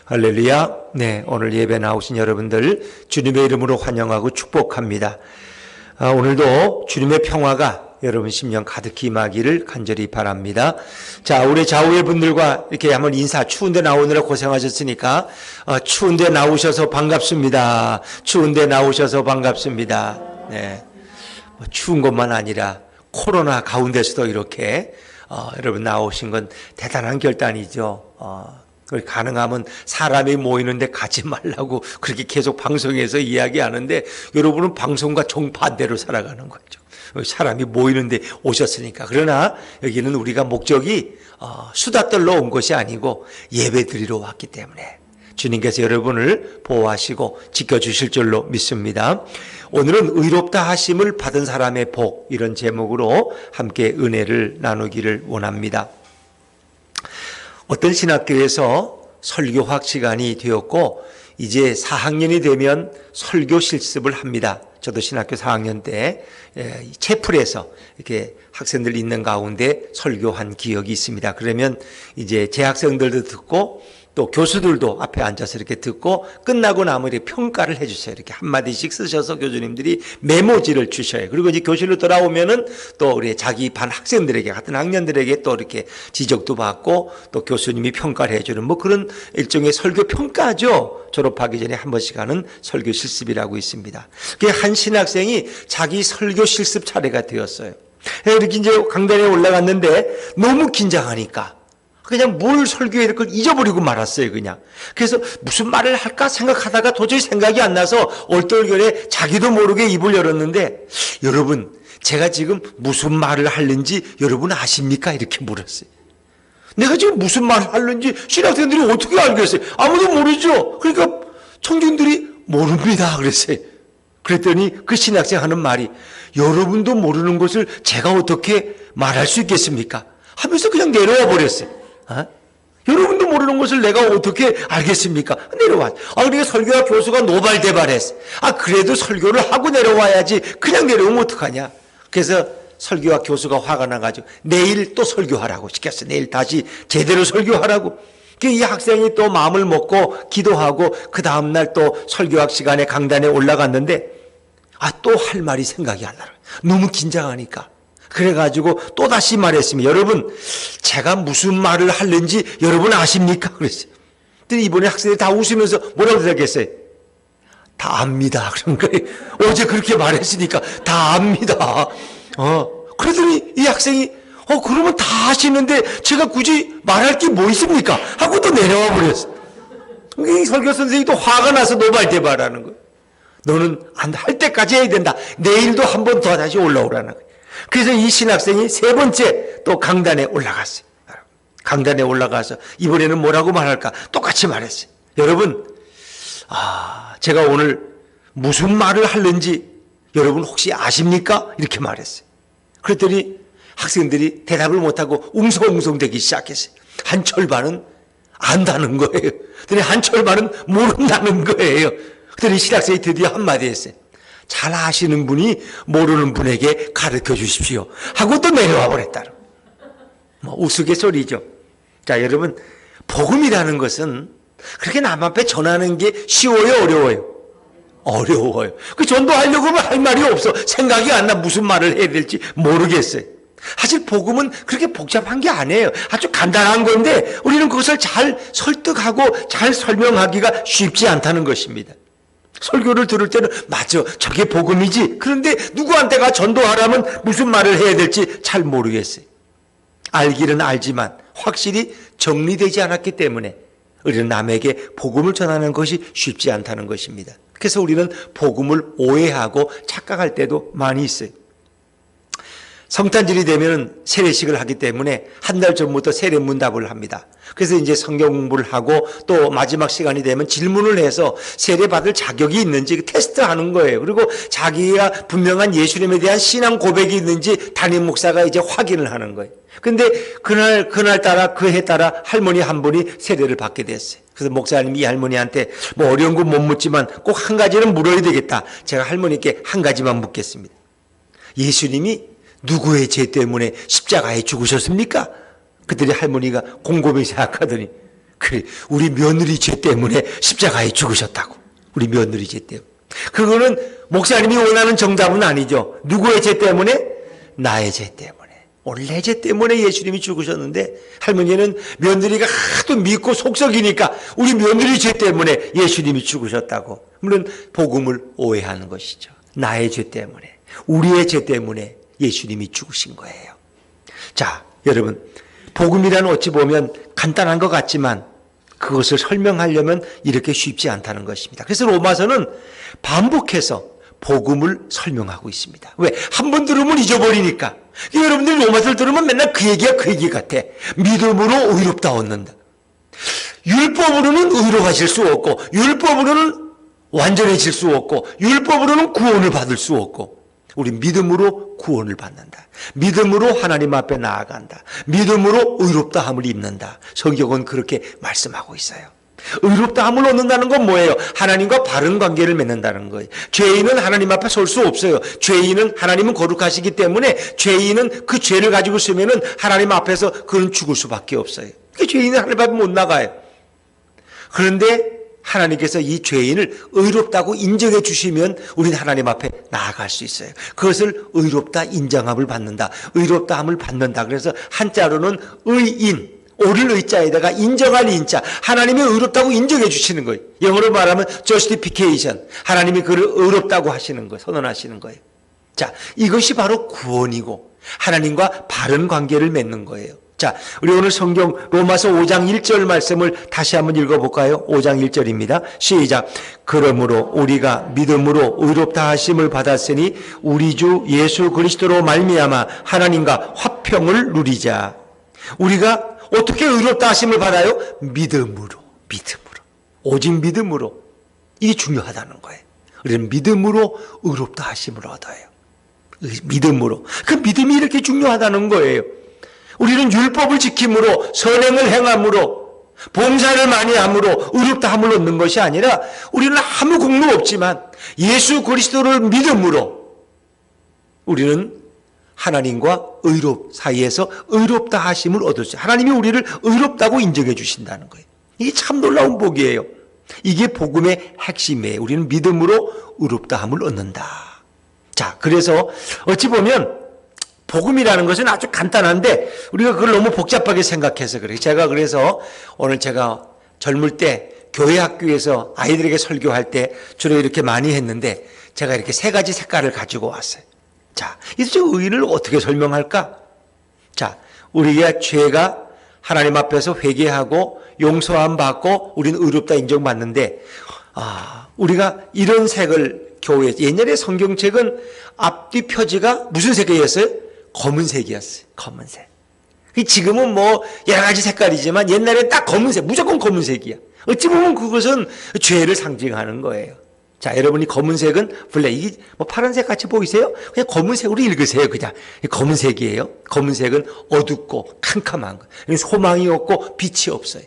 할렐루야. 네, 오늘 예배 나오신 여러분들 주님의 이름으로 환영하고 축복합니다. 오늘도 주님의 평화가 여러분 심령 가득히 임하기를 간절히 바랍니다. 자, 우리 좌우의 분들과 이렇게 한번 인사, 추운데 나오느라 고생하셨으니까 추운데 나오셔서 반갑습니다. 추운데 나오셔서 반갑습니다. 네, 추운 것만 아니라 코로나 가운데서도 이렇게 여러분 나오신 건 대단한 결단이죠. 가능하면 사람이 모이는데 가지 말라고 그렇게 계속 방송에서 이야기하는데 여러분은 방송과 정반대로 살아가는 거죠. 사람이 모이는데 오셨으니까. 그러나 여기는 우리가 목적이 수다 떨러 온 것이 아니고 예배 드리러 왔기 때문에 주님께서 여러분을 보호하시고 지켜주실 줄로 믿습니다. 오늘은 의롭다 하심을 받은 사람의 복, 이런 제목으로 함께 은혜를 나누기를 원합니다. 어떤 신학교에서 설교학 시간이 되었고 이제 4학년이 되면 설교 실습을 합니다. 저도 신학교 4학년 때 채플에서 이렇게 학생들 있는 가운데 설교한 기억이 있습니다. 그러면 이제 재학생들도 듣고 또 교수들도 앞에 앉아서 이렇게 듣고 끝나고 나면 이렇게 평가를 해주세요. 이렇게 한마디씩 쓰셔서 교수님들이 메모지를 주셔요. 그리고 이제 교실로 돌아오면은 또 우리 자기 반 학생들에게, 같은 학년들에게 또 이렇게 지적도 받고 또 교수님이 평가를 해주는 뭐 그런 일종의 설교 평가죠. 졸업하기 전에 한 번씩 하는 설교 실습이라고 있습니다. 그게 한 신학생이 자기 설교 실습 차례가 되었어요. 이렇게 이제 강단에 올라갔는데 너무 긴장하니까 그냥 뭘 설교해야 될 걸 잊어버리고 말았어요, 그냥. 그래서 무슨 말을 할까 생각하다가 도저히 생각이 안 나서 얼떨결에 자기도 모르게 입을 열었는데, 여러분, 제가 지금 무슨 말을 하는지 여러분 아십니까? 이렇게 물었어요. 내가 지금 무슨 말을 하는지 신학생들이 어떻게 알겠어요? 아무도 모르죠? 그러니까 청중들이 모릅니다. 그랬어요. 그랬더니 그 신학생 하는 말이, 여러분도 모르는 것을 제가 어떻게 말할 수 있겠습니까? 하면서 그냥 내려와 버렸어요. 여러분도 모르는 것을 내가 어떻게 알겠습니까? 내려와. 그러니까 설교학 교수가 노발대발했어. 그래도 설교를 하고 내려와야지. 그냥 내려오면 어떡하냐. 그래서 설교학 교수가 화가 나가지고 내일 또 설교하라고 시켰어. 내일 다시 제대로 설교하라고. 이 학생이 또 마음을 먹고 기도하고 그 다음날 또 설교학 시간에 강단에 올라갔는데 또 할 말이 생각이 안 나요. 너무 긴장하니까. 그래가지고 또다시 말했습니다. 여러분, 제가 무슨 말을 하는지 여러분 아십니까? 그랬어요. 근데 이번에 학생들이 다 웃으면서 뭐라고 대답했어요? 다 압니다. 그런 거예요. 어제 그렇게 말했으니까 다 압니다. 그러더니 이 학생이 그러면 다 아시는데 제가 굳이 말할 게 뭐 있습니까? 하고 또 내려와 버렸어요. 이 설교 선생님이 또 화가 나서 노발대발하는 거예요. 너는 안 할 때까지 해야 된다. 내일도 한 번 더 다시 올라오라는 거예요. 그래서 이 신학생이 세 번째 또 강단에 올라갔어요. 강단에 올라가서 이번에는 뭐라고 말할까? 똑같이 말했어요. 여러분, 제가 오늘 무슨 말을 하는지 여러분 혹시 아십니까? 이렇게 말했어요. 그랬더니 학생들이 대답을 못하고 웅성웅성대기 시작했어요. 한 철반은 안다는 거예요. 그랬더니 한 철반은 모른다는 거예요. 그랬더니 신학생이 드디어 한마디 했어요. 잘 아시는 분이 모르는 분에게 가르쳐 주십시오. 하고 또 내려와 버렸다. 우스갯소리죠. 자, 여러분, 복음이라는 것은 그렇게 남 앞에 전하는 게 쉬워요, 어려워요? 어려워요. 그 전도하려고 하면 할 말이 없어. 생각이 안 나. 무슨 말을 해야 될지 모르겠어요. 사실 복음은 그렇게 복잡한 게 아니에요. 아주 간단한 건데 우리는 그것을 잘 설득하고 잘 설명하기가 쉽지 않다는 것입니다. 설교를 들을 때는 맞아, 저게 복음이지. 그런데 누구한테가 전도하라면 무슨 말을 해야 될지 잘 모르겠어요. 알기는 알지만 확실히 정리되지 않았기 때문에 우리는 남에게 복음을 전하는 것이 쉽지 않다는 것입니다. 그래서 우리는 복음을 오해하고 착각할 때도 많이 있어요. 성탄절이 되면 세례식을 하기 때문에 한 달 전부터 세례문답을 합니다. 그래서 이제 성경 공부를 하고 또 마지막 시간이 되면 질문을 해서 세례받을 자격이 있는지 테스트하는 거예요. 그리고 자기가 분명한 예수님에 대한 신앙 고백이 있는지 담임 목사가 이제 확인을 하는 거예요. 근데 그날따라 그 해 따라 할머니 한 분이 세례를 받게 됐어요. 그래서 목사님이 이 할머니한테 뭐 어려운 건 못 묻지만 꼭 한 가지는 물어야 되겠다. 제가 할머니께 한 가지만 묻겠습니다. 예수님이 누구의 죄 때문에 십자가에 죽으셨습니까? 그들이 할머니가 곰곰이 생각하더니 그래, 우리 며느리 죄 때문에 십자가에 죽으셨다고. 우리 며느리 죄 때문에. 그거는 목사님이 원하는 정답은 아니죠. 누구의 죄 때문에? 나의 죄 때문에. 오늘 내 죄 때문에 예수님이 죽으셨는데, 할머니는 며느리가 하도 믿고 속썩이니까 우리 며느리 죄 때문에 예수님이 죽으셨다고. 물론 복음을 오해하는 것이죠. 나의 죄 때문에, 우리의 죄 때문에 예수님이 죽으신 거예요. 자, 여러분, 복음이란 어찌 보면 간단한 것 같지만 그것을 설명하려면 이렇게 쉽지 않다는 것입니다. 그래서 로마서는 반복해서 복음을 설명하고 있습니다. 왜? 한 번 들으면 잊어버리니까. 여러분들이 로마서를 들으면 맨날 그 얘기야, 그 얘기 같아. 믿음으로 의롭다 얻는다. 율법으로는 의로하실 수 없고, 율법으로는 완전해질 수 없고, 율법으로는 구원을 받을 수 없고, 우리 믿음으로 구원을 받는다. 믿음으로 하나님 앞에 나아간다. 믿음으로 의롭다함을 입는다. 성경은 그렇게 말씀하고 있어요. 의롭다함을 얻는다는 건 뭐예요? 하나님과 바른 관계를 맺는다는 거예요. 죄인은 하나님 앞에 설 수 없어요. 죄인은 하나님은 거룩하시기 때문에 죄인은 그 죄를 가지고 있으면은 하나님 앞에서 그는 죽을 수밖에 없어요. 그 죄인은 하나님 앞에 못 나가요. 그런데 하나님께서 이 죄인을 의롭다고 인정해 주시면 우리는 하나님 앞에 나아갈 수 있어요. 그것을 의롭다 인정함을 받는다. 의롭다함을 받는다. 그래서 한자로는 의인, 옳을 의자에다가 인정할 인자. 하나님이 의롭다고 인정해 주시는 거예요. 영어로 말하면 justification. 하나님이 그를 의롭다고 하시는 거예요. 선언하시는 거예요. 자, 이것이 바로 구원이고 하나님과 바른 관계를 맺는 거예요. 자, 우리 오늘 성경 로마서 5장 1절 말씀을 다시 한번 읽어볼까요? 5장 1절입니다. 시작. 그러므로 우리가 믿음으로 의롭다 하심을 받았으니 우리 주 예수 그리스도로 말미암아 하나님과 화평을 누리자. 우리가 어떻게 의롭다 하심을 받아요? 믿음으로. 오직 믿음으로. 이게 중요하다는 거예요. 우리는 믿음으로 의롭다 하심을 얻어요. 믿음으로. 그 믿음이 이렇게 중요하다는 거예요. 우리는 율법을 지킴으로, 선행을 행함으로, 봉사를 많이 함으로 의롭다함을 얻는 것이 아니라 우리는 아무 공로 없지만 예수 그리스도를 믿음으로 우리는 하나님과 사이에서 의롭다 하심을 얻었어요. 하나님이 우리를 의롭다고 인정해 주신다는 거예요. 이게 참 놀라운 복이에요. 이게 복음의 핵심이에요. 우리는 믿음으로 의롭다함을 얻는다. 자, 그래서 어찌 보면 복음이라는 것은 아주 간단한데 우리가 그걸 너무 복잡하게 생각해서 그래요. 그래서 오늘 제가 젊을 때 교회 학교에서 아이들에게 설교할 때 주로 이렇게 많이 했는데 제가 이렇게 세 가지 색깔을 가지고 왔어요. 자, 이제 의를 어떻게 설명할까? 자, 우리가 죄가 하나님 앞에서 회개하고 용서함 받고 우리는 의롭다 인정받는데 우리가 이런 색을 교회에서 옛날에 성경책은 앞뒤 표지가 무슨 색이었어요? 검은색이었어요. 검은색. 지금은 뭐 여러 가지 색깔이지만 옛날에 딱 검은색, 무조건 검은색이야. 어찌 보면 그것은 죄를 상징하는 거예요. 자, 여러분이 검은색은 블랙, 이게 뭐 파란색 같이 보이세요? 그냥 검은색으로 읽으세요. 그냥 검은색이에요. 검은색은 어둡고 캄캄한 거. 소망이 없고 빛이 없어요.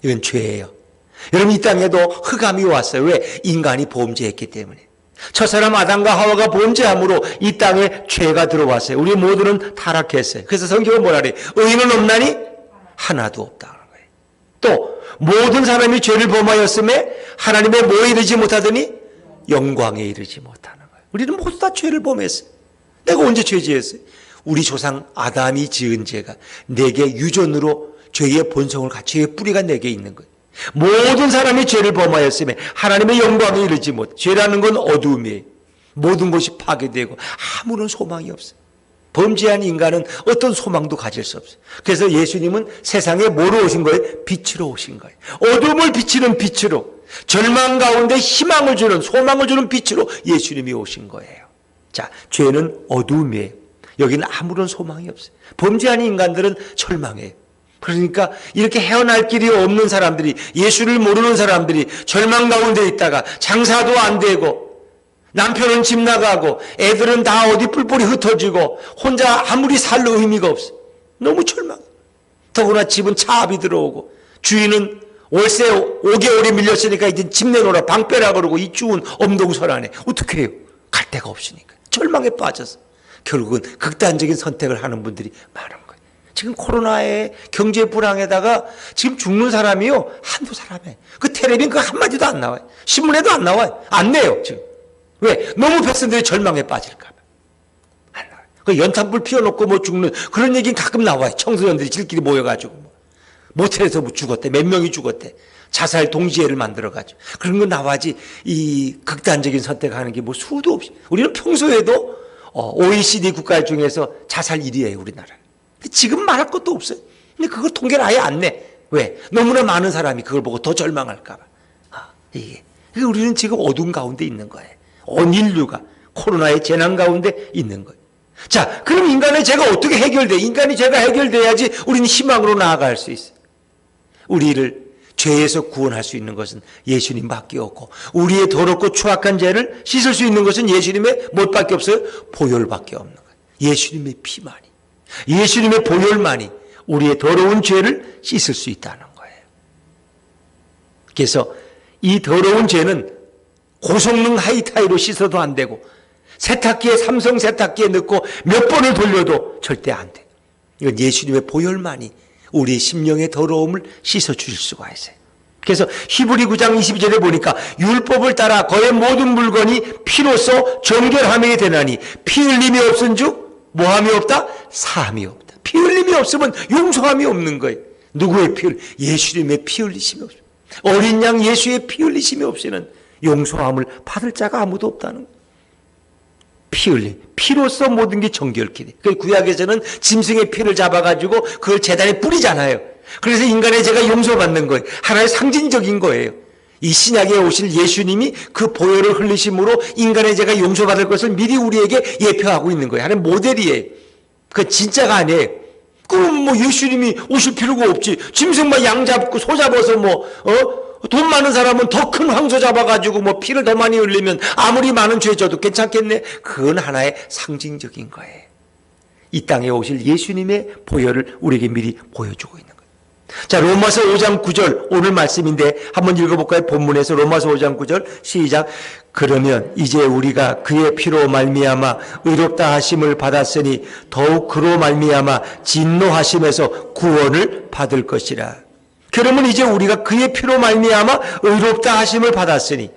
이건 죄예요. 여러분 이 땅에도 흑암이 왔어요. 왜? 인간이 범죄했기 때문에. 첫사람 아담과 하와가 범죄함으로 이 땅에 죄가 들어왔어요. 우리 모두는 타락했어요. 그래서 성경은 뭐라 그래요? 의인은 없나니 하나도 없다는 거예요. 또 모든 사람이 죄를 범하였음에 하나님의 뭐에 이르지 못하더니 영광에 이르지 못하는 거예요. 우리는 모두 다 죄를 범했어요. 내가 언제 죄 지었어요? 우리 조상 아담이 지은 죄가 내게 유전으로 죄의 본성을 갖추 죄의 뿌리가 내게 있는 거예요. 모든 사람이 죄를 범하였으며 하나님의 영광에 이르지 못. 죄라는 건 어두움이에요. 모든 것이 파괴되고 아무런 소망이 없어요. 범죄한 인간은 어떤 소망도 가질 수 없어요. 그래서 예수님은 세상에 뭐로 오신 거예요? 빛으로 오신 거예요. 어둠을 비치는 빛으로, 절망 가운데 희망을 주는, 소망을 주는 빛으로 예수님이 오신 거예요. 자, 죄는 어두움이에요. 여기는 아무런 소망이 없어요. 범죄한 인간들은 절망해요. 그러니까 이렇게 헤어날 길이 없는 사람들이, 예수를 모르는 사람들이 절망 가운데 있다가 장사도 안 되고 남편은 집 나가고 애들은 다 어디 뿔뿔이 흩어지고 혼자 아무리 살도 의미가 없어. 너무 절망. 더구나 집은 차압이 들어오고 주인은 월세 5개월이 밀렸으니까 이제 집 내놓으라 방 빼라 그러고 이 추운 엄동설 안에 어떻게 해요? 갈 데가 없으니까 절망에 빠져서 결국은 극단적인 선택을 하는 분들이 많은 거예요. 지금 코로나에 경제 불황에다가 지금 죽는 사람이요. 한두 사람이에요. 그 텔레비전 그 한마디도 안 나와요. 신문에도 안 나와요. 안 내요, 지금. 왜? 너무 백성들이 절망에 빠질까봐. 안 나와요. 그 연탄불 피워놓고 뭐 죽는 그런 얘기는 가끔 나와요. 청소년들이 지들끼리 모여가지고. 모텔에서 뭐 죽었대. 몇 명이 죽었대. 자살 동지애를 만들어가지고. 그런 거 나와지 이 극단적인 선택하는 게 뭐 수도 없이. 우리는 평소에도 OECD 국가 중에서 자살 1위예요, 우리나라. 지금 말할 것도 없어요. 근데 그걸 통계를 아예 안 내. 왜? 너무나 많은 사람이 그걸 보고 더 절망할까봐. 이게. 우리는 지금 어둠 가운데 있는 거예요. 온 인류가 코로나의 재난 가운데 있는 거예요. 자, 그럼 인간의 죄가 어떻게 해결돼? 인간의 죄가 해결돼야지 우리는 희망으로 나아갈 수 있어요. 우리를 죄에서 구원할 수 있는 것은 예수님밖에 없고 우리의 더럽고 추악한 죄를 씻을 수 있는 것은 예수님의 무엇밖에 없어요? 보혈밖에 없는 거예요. 예수님의 피만이, 예수님의 보혈만이 우리의 더러운 죄를 씻을 수 있다는 거예요. 그래서 이 더러운 죄는 고성능 하이타이로 씻어도 안 되고 세탁기에 삼성 세탁기에 넣고 몇 번을 돌려도 절대 안 돼요. 이건 예수님의 보혈만이 우리의 심령의 더러움을 씻어주실 수가 있어요. 그래서 히브리 9장 22절에 보니까 율법을 따라 거의 모든 물건이 피로써 정결함이 되나니 피 흘림이 없은 즉 뭐함이 없다? 사함이 없다. 피 흘림이 없으면 용서함이 없는 거예요. 누구의 피 흘림? 예수님의 피 흘리심이 없어요. 어린 양 예수의 피 흘리심이 없이는 용서함을 받을 자가 아무도 없다는 거예요. 피 흘림. 피로써 모든 게 정결케 돼. 그 구약에서는 짐승의 피를 잡아가지고 그걸 제단에 뿌리잖아요. 그래서 인간의 죄가 용서받는 거예요. 하나의 상징적인 거예요. 이 신약에 오실 예수님이 그 보혈을 흘리심으로 인간의 죄가 용서받을 것을 미리 우리에게 예표하고 있는 거예요. 하나의 모델이에요. 그 진짜가 아니에요. 그럼 뭐 예수님이 오실 필요가 없지. 짐승만 양 잡고 소 잡아서 돈 많은 사람은 더 큰 황소 잡아가지고 뭐 피를 더 많이 흘리면 아무리 많은 죄 져도 괜찮겠네. 그건 하나의 상징적인 거예요. 이 땅에 오실 예수님의 보혈을 우리에게 미리 보여주고 있는 거예요. 자, 로마서 5장 9절 오늘 말씀인데 한번 읽어볼까요? 본문에서 로마서 5장 9절 시작. 그러면 이제 우리가 그의 피로 말미암아 의롭다 하심을 받았으니 더욱 그로 말미암아 진노하심에서 구원을 받을 것이라. 그러면 이제 우리가 그의 피로 말미암아 의롭다 하심을 받았으니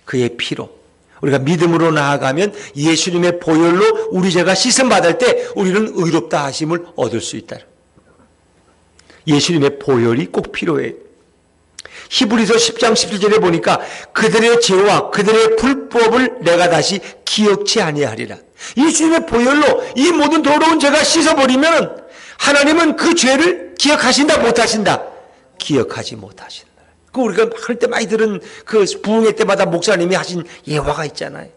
그의 피로 우리가 믿음으로 나아가면 예수님의 보혈로 우리 죄가 씻음 받을 때 우리는 의롭다 하심을 얻을 수 있다. 예수님의 보혈이 꼭 필요해요. 히브리서 10장 17절에 보니까 그들의 죄와 그들의 불법을 내가 다시 기억치 아니하리라. 예수님의 보혈로 이 모든 더러운 죄가 씻어버리면 하나님은 그 죄를 기억하신다 못하신다? 기억하지 못하신다. 그 우리가 할 때 많이 들은 그 부흥회 때마다 목사님이 하신 예화가 있잖아요.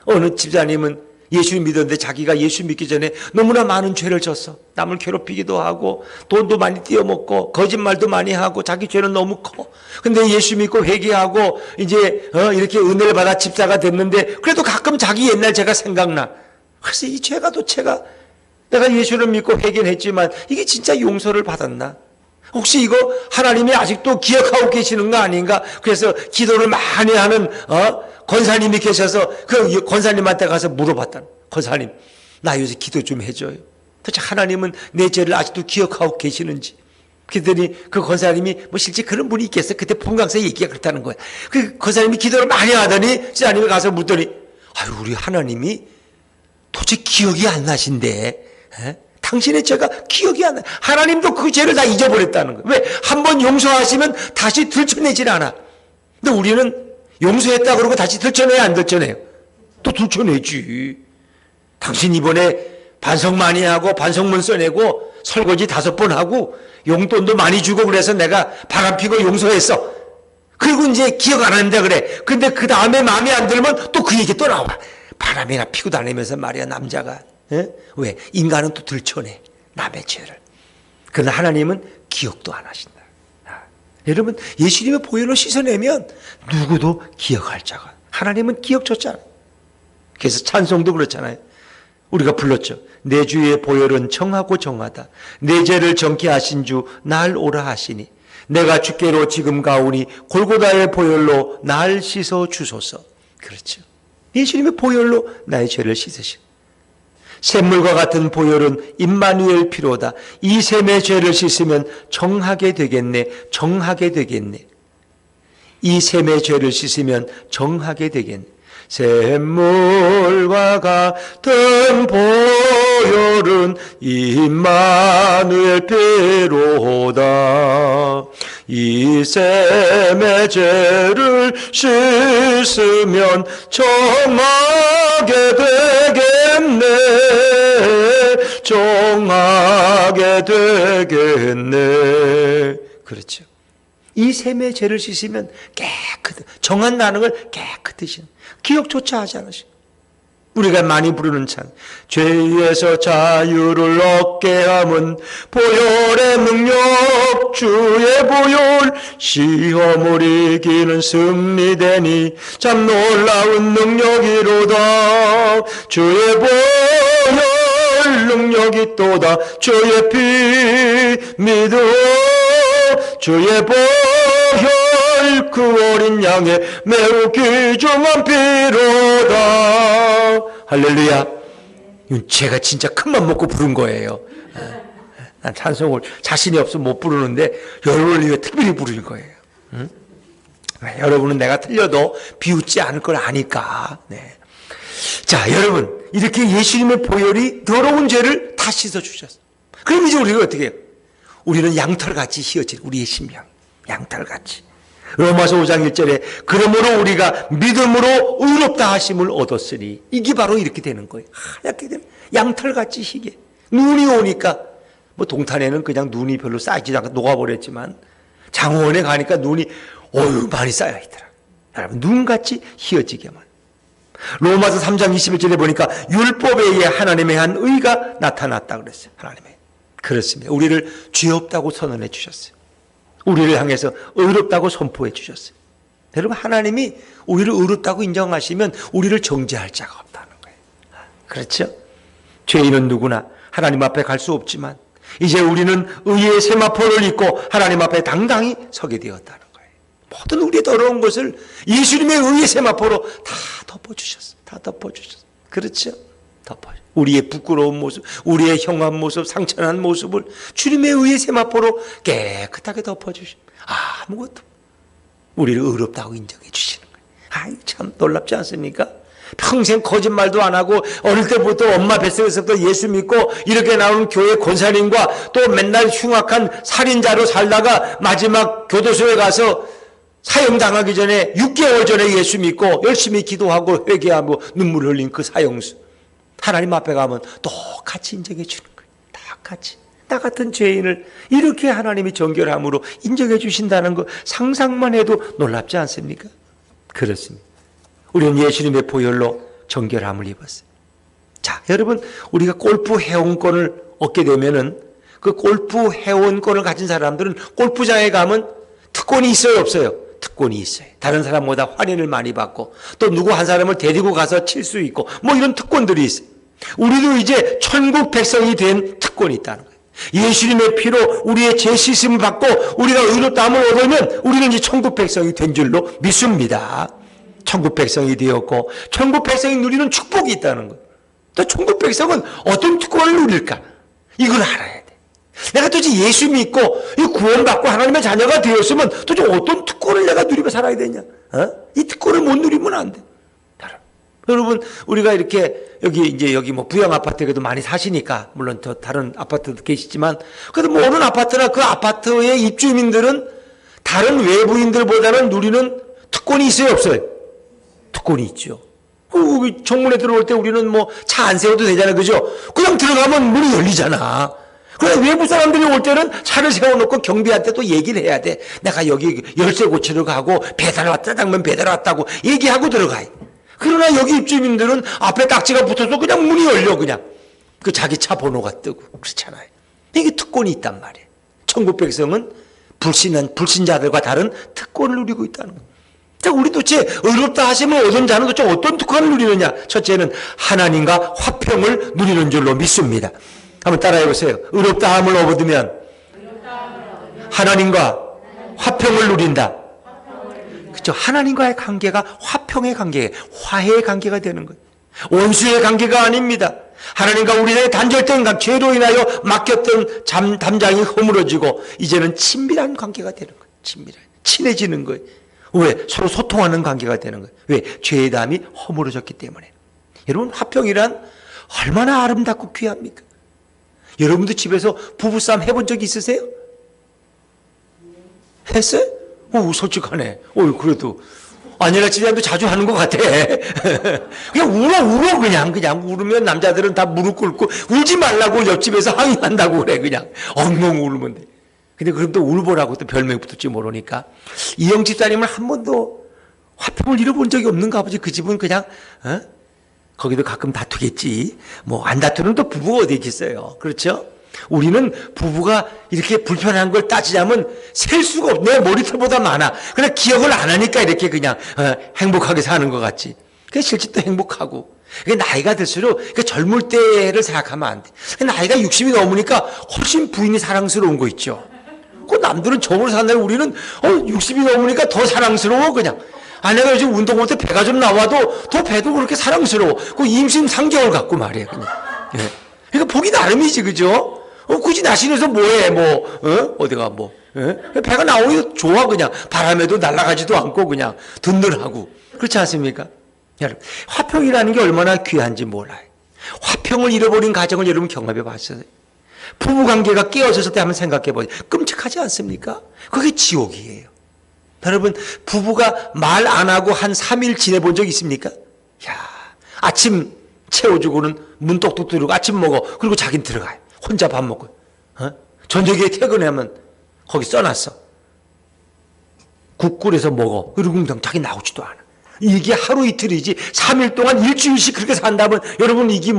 어느 집사님은 예수 믿었는데 자기가 예수 믿기 전에 너무나 많은 죄를 졌어. 남을 괴롭히기도 하고 돈도 많이 띄어먹고 거짓말도 많이 하고 자기 죄는 너무 커. 근데 예수 믿고 회개하고 이제 이렇게 은혜를 받아 집사가 됐는데 그래도 가끔 자기 옛날 죄가 생각나. 그래서 이 죄가 도체가 내가 예수를 믿고 회개는 했지만 이게 진짜 용서를 받았나? 혹시 이거 하나님이 아직도 기억하고 계시는 거 아닌가? 그래서 기도를 많이 하는 권사님이 계셔서 그 권사님한테 가서 물어봤다. 권사님, 나 요새 기도 좀 해줘요. 도대체 하나님은 내 죄를 아직도 기억하고 계시는지. 그랬더니 그 권사님이 뭐 실제 그런 분이 있겠어. 그때 풍강사 얘기가 그렇다는 거야. 그 권사님이 기도를 많이 하더니 지사님이 가서 묻더니 아유 우리 하나님이 도대체 기억이 안 나신대. 당신의 죄가 기억이 안 나. 하나님도 그 죄를 다 잊어버렸다는 거예요. 왜? 한번 용서하시면 다시 들춰내질 않아. 근데 우리는 용서했다 그러고 다시 들춰내야 안 들춰내요? 또 들춰내지. 당신 이번에 반성 많이 하고 반성문 써내고 설거지 5번 하고 용돈도 많이 주고 그래서 내가 바람 피고 용서했어. 그리고 이제 기억 안 한다 그래. 근데 그 다음에 마음에 안 들면 또 그 얘기 또 나와. 바람이나 피고 다니면서 말이야 남자가. 왜? 인간은 또 들춰내 남의 죄를. 그러나 하나님은 기억도 안 하신다. 여러분 예수님의 보혈로 씻어내면 누구도 기억할 자가. 하나님은 기억조차 안. 그래서 찬송도 그렇잖아요. 우리가 불렀죠. 내 주의 보혈은 정하고 정하다. 내 죄를 정케 하신 주 날 오라 하시니 내가 주께로 지금 가오니 골고다의 보혈로 날 씻어 주소서. 그렇죠. 예수님의 보혈로 나의 죄를 씻으시고 샘물과 같은 보혈은 임마누엘 피로다. 이 셈의 죄를 씻으면 정하게 되겠네. 정하게 되겠네. 이 셈의 죄를 씻으면 정하게 되겠네. 샘물과 같은 보혈은 임마누엘 피로다. 이 셈의 죄를 씻으면 정하게 되겠네. 정하게 되겠네. 그렇죠. 이 셈의 죄를 씻으면 정한다는 걸 깨끗이 기억조차 하지 않으시고, 우리가 많이 부르는 찬, 죄에서 자유를 얻게 함은 보혈의 능력, 주의 보혈, 시험을 이기는 승리되니 참 놀라운 능력이로다. 주의 보혈 능력이 또다. 주의 피 믿어 주의 보혈 그 어린 양의 매우 귀중한 피로다. 할렐루야. 제가 진짜 큰맘 먹고 부른 거예요. 난 찬송을 자신이 없으면 못 부르는데 여러분을 위해 특별히 부를 거예요. 응? 여러분은 내가 틀려도 비웃지 않을 걸 아니까. 네. 자, 여러분, 이렇게 예수님의 보혈이 더러운 죄를 다 씻어주셨어요. 그럼 이제 우리가 어떻게 해요? 우리는 양털같이 휘어진 우리의 심령, 양털같이. 로마서 5장 1절에 그러므로 우리가 믿음으로 의롭다 하심을 얻었으니, 이게 바로 이렇게 되는 거예요. 하얗게 되는 양털같이 희게. 눈이 오니까, 뭐 동탄에는 그냥 눈이 별로 쌓이지 않고 녹아버렸지만 장호원에 가니까 눈이 많이 쌓여있더라. 여러분, 눈같이 휘어지게만. 로마서 3장 21절에 보니까 율법에 의해 하나님의 한 의가 나타났다 그랬어요. 하나님의. 그렇습니다. 우리를 죄 없다고 선언해 주셨어요. 우리를 향해서 의롭다고 선포해 주셨어요. 여러분, 하나님이 우리를 의롭다고 인정하시면 우리를 정죄할 자가 없다는 거예요. 그렇죠? 죄인은 누구나 하나님 앞에 갈 수 없지만 이제 우리는 의의 세마포를 입고 하나님 앞에 당당히 서게 되었다는 거예요. 모든 우리의 더러운 것을 예수님의 의의 세마포로 다 덮어주셨어요. 다 덮어주셨어요. 그렇죠? 덮어요. 우리의 부끄러운 모습, 우리의 형한 모습, 상처난 모습을 주님의 의의 세마포로 깨끗하게 덮어주시고 아무것도 우리를 의롭다고 인정해 주시는 거예요. 참 놀랍지 않습니까? 평생 거짓말도 안 하고 어릴 때부터 엄마 뱃속에서부터 예수 믿고 이렇게 나오는 교회 권사님과 또 맨날 흉악한 살인자로 살다가 마지막 교도소에 가서 사형당하기 전에 6개월 전에 예수 믿고 열심히 기도하고 회개하고 눈물 흘린 그 사형수, 하나님 앞에 가면 똑같이 인정해 주는 거예요. 똑같이. 나 같은 죄인을 이렇게 하나님이 정결함으로 인정해 주신다는 거 상상만 해도 놀랍지 않습니까? 그렇습니다. 우리는 예수님의 보혈로 정결함을 입었어요. 자, 여러분, 우리가 골프 회원권을 얻게 되면은 그 골프 회원권을 가진 사람들은 골프장에 가면 특권이 있어요, 없어요? 특권이 있어요. 다른 사람보다 할인을 많이 받고 또 누구 한 사람을 데리고 가서 칠 수 있고 뭐 이런 특권들이 있어요. 우리도 이제 천국 백성이 된 특권이 있다는 거예요. 예수님의 피로 우리의 죄 씻음을 받고 우리가 의롭다함을 얻으면 우리는 이제 천국 백성이 된 줄로 믿습니다. 천국 백성이 되었고 천국 백성이 누리는 축복이 있다는 거예요. 또 천국 백성은 어떤 특권을 누릴까? 이걸 알아야 돼. 내가 도대체 예수 믿고 구원받고 하나님의 자녀가 되었으면 도대체 어떤 특권을 내가 누리고 살아야 되냐? 이 특권을 못 누리면 안 돼. 여러분, 우리가 이렇게 여기 뭐 부영 아파트에도 많이 사시니까 물론 더 다른 아파트도 계시지만 그래도 뭐 어느 아파트나 그 아파트의 입주민들은 다른 외부인들보다는 누리는 특권이 있어요, 없어요? 특권이 있죠. 정문에 들어올 때 우리는 뭐 차 안 세워도 되잖아요, 그죠? 그냥 들어가면 문이 열리잖아. 그래, 외부 사람들이 올 때는 차를 세워놓고 경비한테 또 얘기를 해야 돼. 내가 여기 열쇠 고치러 가고 배달 왔다, 짜장면 배달 왔다고 얘기하고 들어가요. 그러나 여기 입주민들은 앞에 딱지가 붙어서 그냥 문이 열려, 그냥. 그 자기 차 번호가 뜨고. 그렇잖아요. 이게 특권이 있단 말이에요. 천국 백성은 불신자들과 다른 특권을 누리고 있다는 거예요. 자, 우리 도대체 의롭다 하심을 얻은 자는 도대체 어떤 특권을 누리느냐? 첫째는 하나님과 화평을 누리는 줄로 믿습니다. 한번 따라해 보세요. 의롭다함을 얻으면 하나님과 화평을 누린다. 그렇죠? 하나님과의 관계가 화평의 관계, 화해의 관계가 되는 거예요. 원수의 관계가 아닙니다. 하나님과 우리 사이에 단절된 죄로 인하여 맡겼던 담장이 허물어지고 이제는 친밀한 관계가 되는 거예요. 친해지는 거예요. 왜? 서로 소통하는 관계가 되는 거예요. 왜? 죄의 담이 허물어졌기 때문에. 여러분, 화평이란 얼마나 아름답고 귀합니까? 여러분도 집에서 부부싸움 해본 적이 있으세요? 했어요? 솔직하네. 그래도. 아니라 집안도 자주 하는 것 같아. 그냥 울어, 그냥 울으면 남자들은 다 무릎 꿇고 울지 말라고 옆집에서 항의한다고 그래, 그냥. 엉엉 울면 돼. 근데 그럼 또 울보라고 또 별명 붙을지 모르니까. 이영 집사님은 한 번도 화평을 잃어본 적이 없는가 보지. 그 집은 그냥, 거기도 가끔 다투겠지. 안 다투는 또 부부가 어디 있겠어요. 그렇죠? 우리는 부부가 이렇게 불편한 걸 따지자면 셀 수가 없. 내 머리털보다 많아. 그냥 기억을 안 하니까 이렇게 그냥 행복하게 사는 것 같지. 그게 실제 또 행복하고. 나이가 들수록 젊을 때를 생각하면 안 돼. 나이가 60이 넘으니까 훨씬 부인이 사랑스러운 거 있죠. 그 남들은 저으로 사는 우리는 60이 넘으니까 더 사랑스러워 그냥. 아내가 요즘 운동 올 때 배가 좀 나와도 더 배도 그렇게 사랑스러워. 그 임신 3개월 같고 말이에요 그냥. 그러니까 보기 나름이지, 그죠? 굳이 나신에서 뭐해, 어디가 배가 나오기 좋아, 그냥. 바람에도 날아가지도 않고, 그냥. 든든하고. 그렇지 않습니까? 여러분, 화평이라는 게 얼마나 귀한지 몰라요. 화평을 잃어버린 가정을 여러분 경험해 봤어요. 부부 관계가 깨어졌을 때 한번 생각해 보세요. 끔찍하지 않습니까? 그게 지옥이에요. 여러분, 부부가 말 안 하고 한 3일 지내본 적 있습니까? 아침 채워주고는 문 똑똑 두르고 아침 먹어. 그리고 자긴 들어가요. 혼자 밥 먹고. 저녁에 퇴근하면 거기 써놨어. 국 끓여서 먹어. 그리고 자기 나오지도 않아. 이게 하루 이틀이지 3일 동안 일주일씩 그렇게 산다면 여러분 이게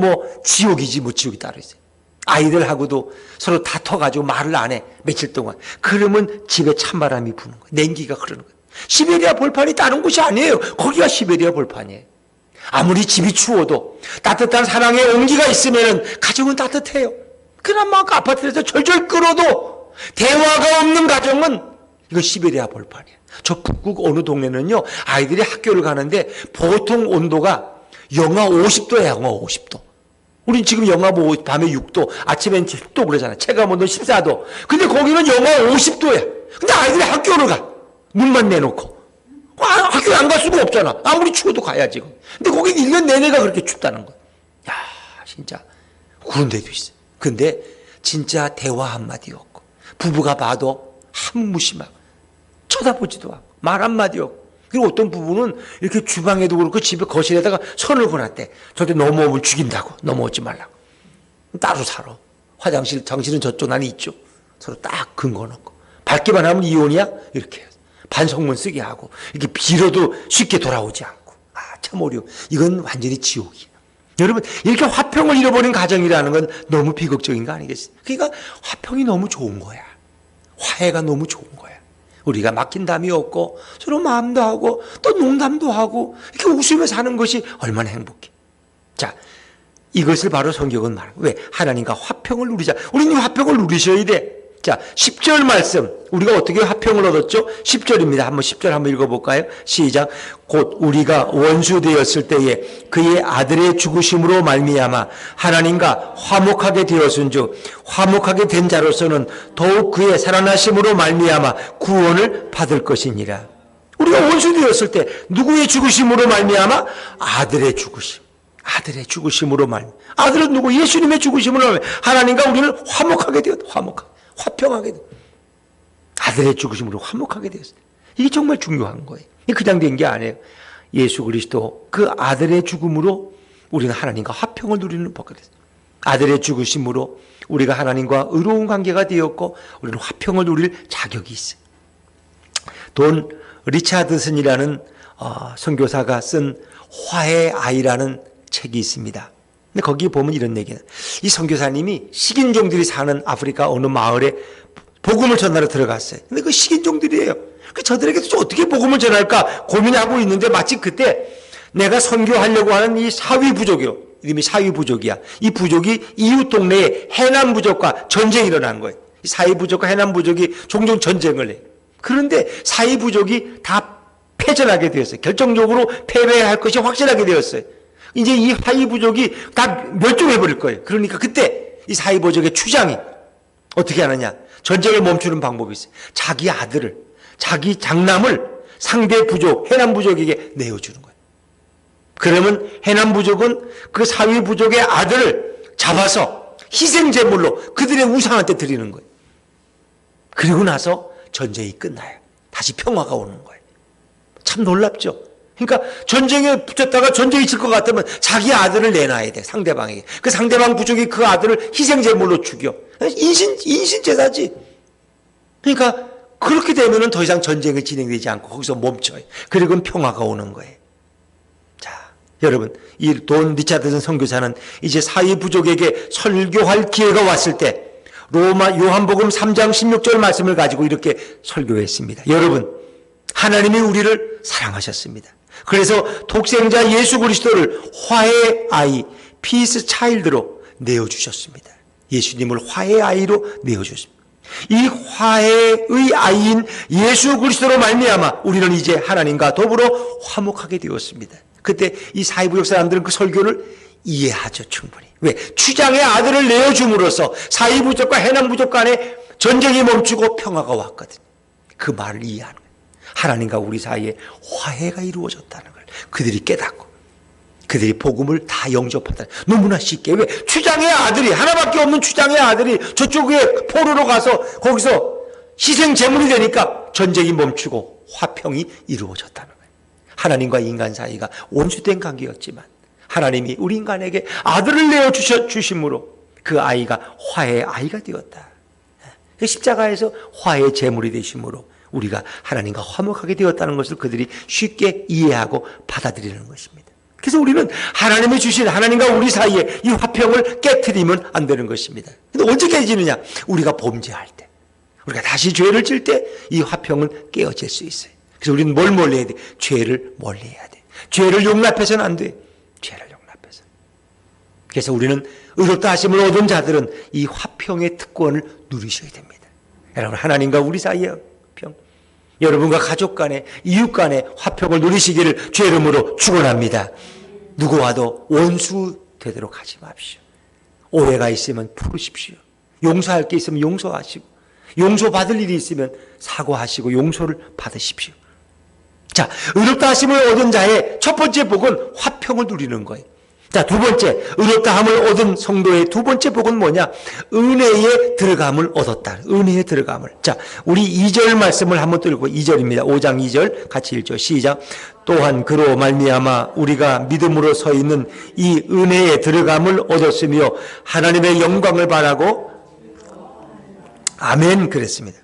지옥이지 지옥이 따로 있어요. 아이들하고도 서로 다퉈가지고 말을 안 해. 며칠 동안. 그러면 집에 찬바람이 부는 거예요. 냉기가 흐르는 거예요. 시베리아 벌판이 다른 곳이 아니에요. 거기가 시베리아 벌판이에요. 아무리 집이 추워도 따뜻한 사랑의 온기가 있으면 가정은 따뜻해요. 그나마 아파트에서 절절 끓어도 대화가 없는 가정은 이거 시베리아 벌판이에요. 저 북극 어느 동네는요 아이들이 학교를 가는데 보통 온도가 영하 50도야. 영하 50도. 우린 지금 영하 밤에 6도 아침엔 10도 그러잖아. 체감온도 14도. 근데 거기는 영하 50도야. 근데 아이들이 학교를 가. 문만 내놓고. 학교에 안 갈 수가 없잖아. 아무리 추워도 가야지. 근데 거기 1년 내내가 그렇게 춥다는 거야. 진짜 그런 데도 있어. 근데 진짜 대화 한마디 없고 부부가 봐도 한무심하고 쳐다보지도 않고 말 한마디 없고. 그리고 어떤 부부는 이렇게 주방에도 그렇고 집에 거실에다가 선을 걸었대. 절대 넘어오면 죽인다고. 넘어오지 말라고. 따로 살아. 화장실 당신은 저쪽 나는 이쪽. 서로 딱 근거 놓고. 밟기만 하면 이혼이야? 이렇게 해서. 반성문 쓰게 하고 이렇게 빌어도 쉽게 돌아오지 않고. 참 어려워. 이건 완전히 지옥이야. 여러분 이렇게 화평을 잃어버린 가정이라는 건 너무 비극적인 거 아니겠습니까? 그러니까 화평이 너무 좋은 거야. 화해가 너무 좋은 거야. 우리가 막힌 담이 없고 서로 마음도 하고 또 농담도 하고 이렇게 웃으며 사는 것이 얼마나 행복해. 자, 이것을 바로 성경은 말하고 왜? 하나님과 화평을 누리자. 우리는 화평을 누리셔야 돼. 자, 10절 말씀. 우리가 어떻게 화평을 얻었죠? 10절입니다. 한번 10절 한번 읽어볼까요? 시작. 곧 우리가 원수 되었을 때에 그의 아들의 죽으심으로 말미암아 하나님과 화목하게 되었은즉 화목하게 된 자로서는 더욱 그의 살아나심으로 말미암아 구원을 받을 것이니라. 우리가 원수 되었을 때 누구의 죽으심으로 말미암아? 아들의 죽으심. 아들의 죽으심으로 말미암아. 아들은 누구? 예수님의 죽으심으로 말미암아 하나님과 우리는 화목하게 되었다. 화평하게 돼. 아들의 죽으심으로 화목하게 되었어요. 이게 정말 중요한 거예요. 이게 그냥 된 게 아니에요. 예수 그리스도 그 아들의 죽음으로 우리는 하나님과 화평을 누리는 법이 됐어요. 아들의 죽으심으로 우리가 하나님과 의로운 관계가 되었고 우리는 화평을 누릴 자격이 있어요. 돈 리차드슨이라는 선교사가 쓴 화해의 아이라는 책이 있습니다. 근데 거기 보면 이런 얘기는 이 선교사님이 식인종들이 사는 아프리카 어느 마을에 복음을 전하러 들어갔어요. 근데 그 식인종들이에요. 저들에게 도대체 어떻게 복음을 전할까 고민하고 있는데 마침 그때 내가 선교하려고 하는 이 사위 부족이요. 이름이 사위 부족이야. 이 부족이 이웃 동네에 해남 부족과 전쟁이 일어난 거예요. 이 사위 부족과 해남 부족이 종종 전쟁을 해요. 그런데 사위 부족이 다 패전하게 되었어요. 결정적으로 패배할 것이 확실하게 되었어요. 이제 이 사이 부족이 다 멸종해버릴 거예요. 그러니까 그때 이 사이 부족의 추장이 어떻게 하느냐. 전쟁을 멈추는 방법이 있어요. 자기 아들을, 자기 장남을 상대 부족, 해남 부족에게 내어주는 거예요. 그러면 해남 부족은 그 사위 부족의 아들을 잡아서 희생제물로 그들의 우상한테 드리는 거예요. 그리고 나서 전쟁이 끝나요. 다시 평화가 오는 거예요. 참 놀랍죠. 그러니까 전쟁에 붙였다가 전쟁이 질 것 같으면 자기 아들을 내놔야 돼, 상대방에게. 그 상대방 부족이 그 아들을 희생제물로 죽여. 인신제사지. 그러니까 그렇게 되면은 더 이상 전쟁이 진행되지 않고 거기서 멈춰요. 그리고 평화가 오는 거예요. 자, 여러분, 이 돈 리차드슨 선교사는 이제 사위 부족에게 설교할 기회가 왔을 때 로마 요한복음 3장 16절 말씀을 가지고 이렇게 설교했습니다. 여러분, 하나님이 우리를 사랑하셨습니다. 그래서 독생자 예수 그리스도를 화해의 아이, 피스 차일드로 내어주셨습니다. 예수님을 화해의 아이로 내어주셨습니다. 이 화해의 아이인 예수 그리스도로 말미암아 우리는 이제 하나님과 더불어 화목하게 되었습니다. 그때 이 사이부족 사람들은 그 설교를 이해하죠, 충분히. 왜? 추장의 아들을 내어줌으로써 사이부족과 해남부족 간에 전쟁이 멈추고 평화가 왔거든요. 그 말을 이해하는 거예요. 하나님과 우리 사이에 화해가 이루어졌다는 걸 그들이 깨닫고 그들이 복음을 다 영접하다. 너무나 쉽게. 왜? 추장의 아들이, 하나밖에 없는 추장의 아들이 저쪽에 포로로 가서 거기서 희생 제물이 되니까 전쟁이 멈추고 화평이 이루어졌다는 거예요. 하나님과 인간 사이가 원수된 관계였지만 하나님이 우리 인간에게 아들을 내어주심으로 그 아이가 화해의 아이가 되었다. 십자가에서 화해의 제물이 되심으로 우리가 하나님과 화목하게 되었다는 것을 그들이 쉽게 이해하고 받아들이는 것입니다. 그래서 우리는 하나님이 주신 하나님과 우리 사이에 이 화평을 깨트리면 안 되는 것입니다. 근데 언제 깨지느냐? 우리가 범죄할 때, 우리가 다시 죄를 질 때 이 화평은 깨어질 수 있어요. 그래서 우리는 뭘 멀리해야 돼? 죄를 멀리해야 돼. 죄를 용납해서는 안 돼. 죄를 용납해서. 그래서 우리는 의롭다 하심을 얻은 자들은 이 화평의 특권을 누리셔야 됩니다. 여러분, 하나님과 우리 사이의 화평, 여러분과 가족 간에, 이웃 간에 화평을 누리시기를 주의 이름으로 축원합니다. 누구와도 원수 되도록 하지 마십시오. 오해가 있으면 풀으십시오. 용서할 게 있으면 용서하시고, 용서받을 일이 있으면 사과하시고 용서를 받으십시오. 자, 의롭다 하심을 얻은 자의 첫 번째 복은 화평을 누리는 거예요. 자, 두 번째, 의롭다 함을 얻은 성도의 두 번째 복은 뭐냐? 은혜에 들어감을 얻었다. 은혜에 들어감을. 자, 우리 2절 말씀을 한번 또 읽고, 2절입니다. 5장 2절 같이 읽죠. 시작. 또한 그로 말미암아 우리가 믿음으로 서 있는 이 은혜에 들어감을 얻었으며 하나님의 영광을 바라고 아멘 그랬습니다.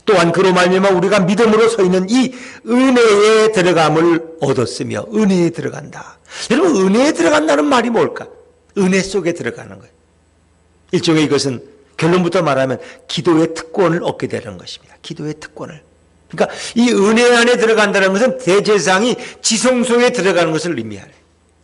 또한 그로 말미암아 우리가 믿음으로 서 있는 이 은혜에 들어감을 얻었으며 은혜에 들어간다. 여러분, 은혜에 들어간다는 말이 뭘까? 은혜 속에 들어가는 거예요. 일종의 이것은 결론부터 말하면 기도의 특권을 얻게 되는 것입니다. 기도의 특권을. 그러니까 이 은혜 안에 들어간다는 것은 대제사장이 지성소에 들어가는 것을 의미하네.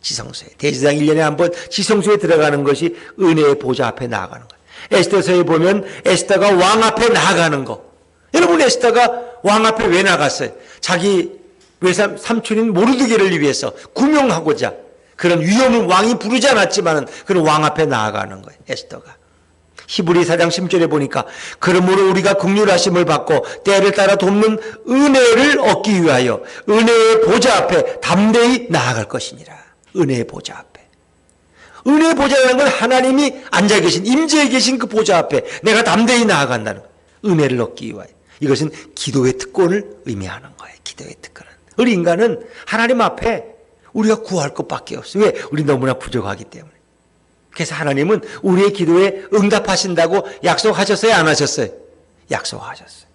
지성소에. 대제사장 1년에 한 번 지성소에 들어가는 것이 은혜의 보좌 앞에 나아가는 거예요. 에스더서에 보면 에스더가 왕 앞에 나아가는 거. 여러분, 에스더가 왕 앞에 왜 나갔어요? 자기 외삼 삼촌인 모르드게를 위해서 구명하고자 그런 위험을 왕이 부르지 않았지만 그런 왕 앞에 나아가는 거예요. 에스더가. 히브리 4장 10절에 보니까 그러므로 우리가 긍휼하심을 받고 때를 따라 돕는 은혜를 얻기 위하여 은혜의 보좌 앞에 담대히 나아갈 것이니라. 은혜의 보좌 앞에. 은혜의 보좌라는 건 하나님이 앉아 계신, 임재해 계신 그 보좌 앞에 내가 담대히 나아간다는 거예요. 은혜를 얻기 위하여. 이것은 기도의 특권을 의미하는 거예요. 기도의 특권은. 우리 인간은 하나님 앞에 우리가 구할 것밖에 없어요. 왜? 우리 너무나 부족하기 때문에. 그래서 하나님은 우리의 기도에 응답하신다고 약속하셨어요? 안 하셨어요? 약속하셨어요.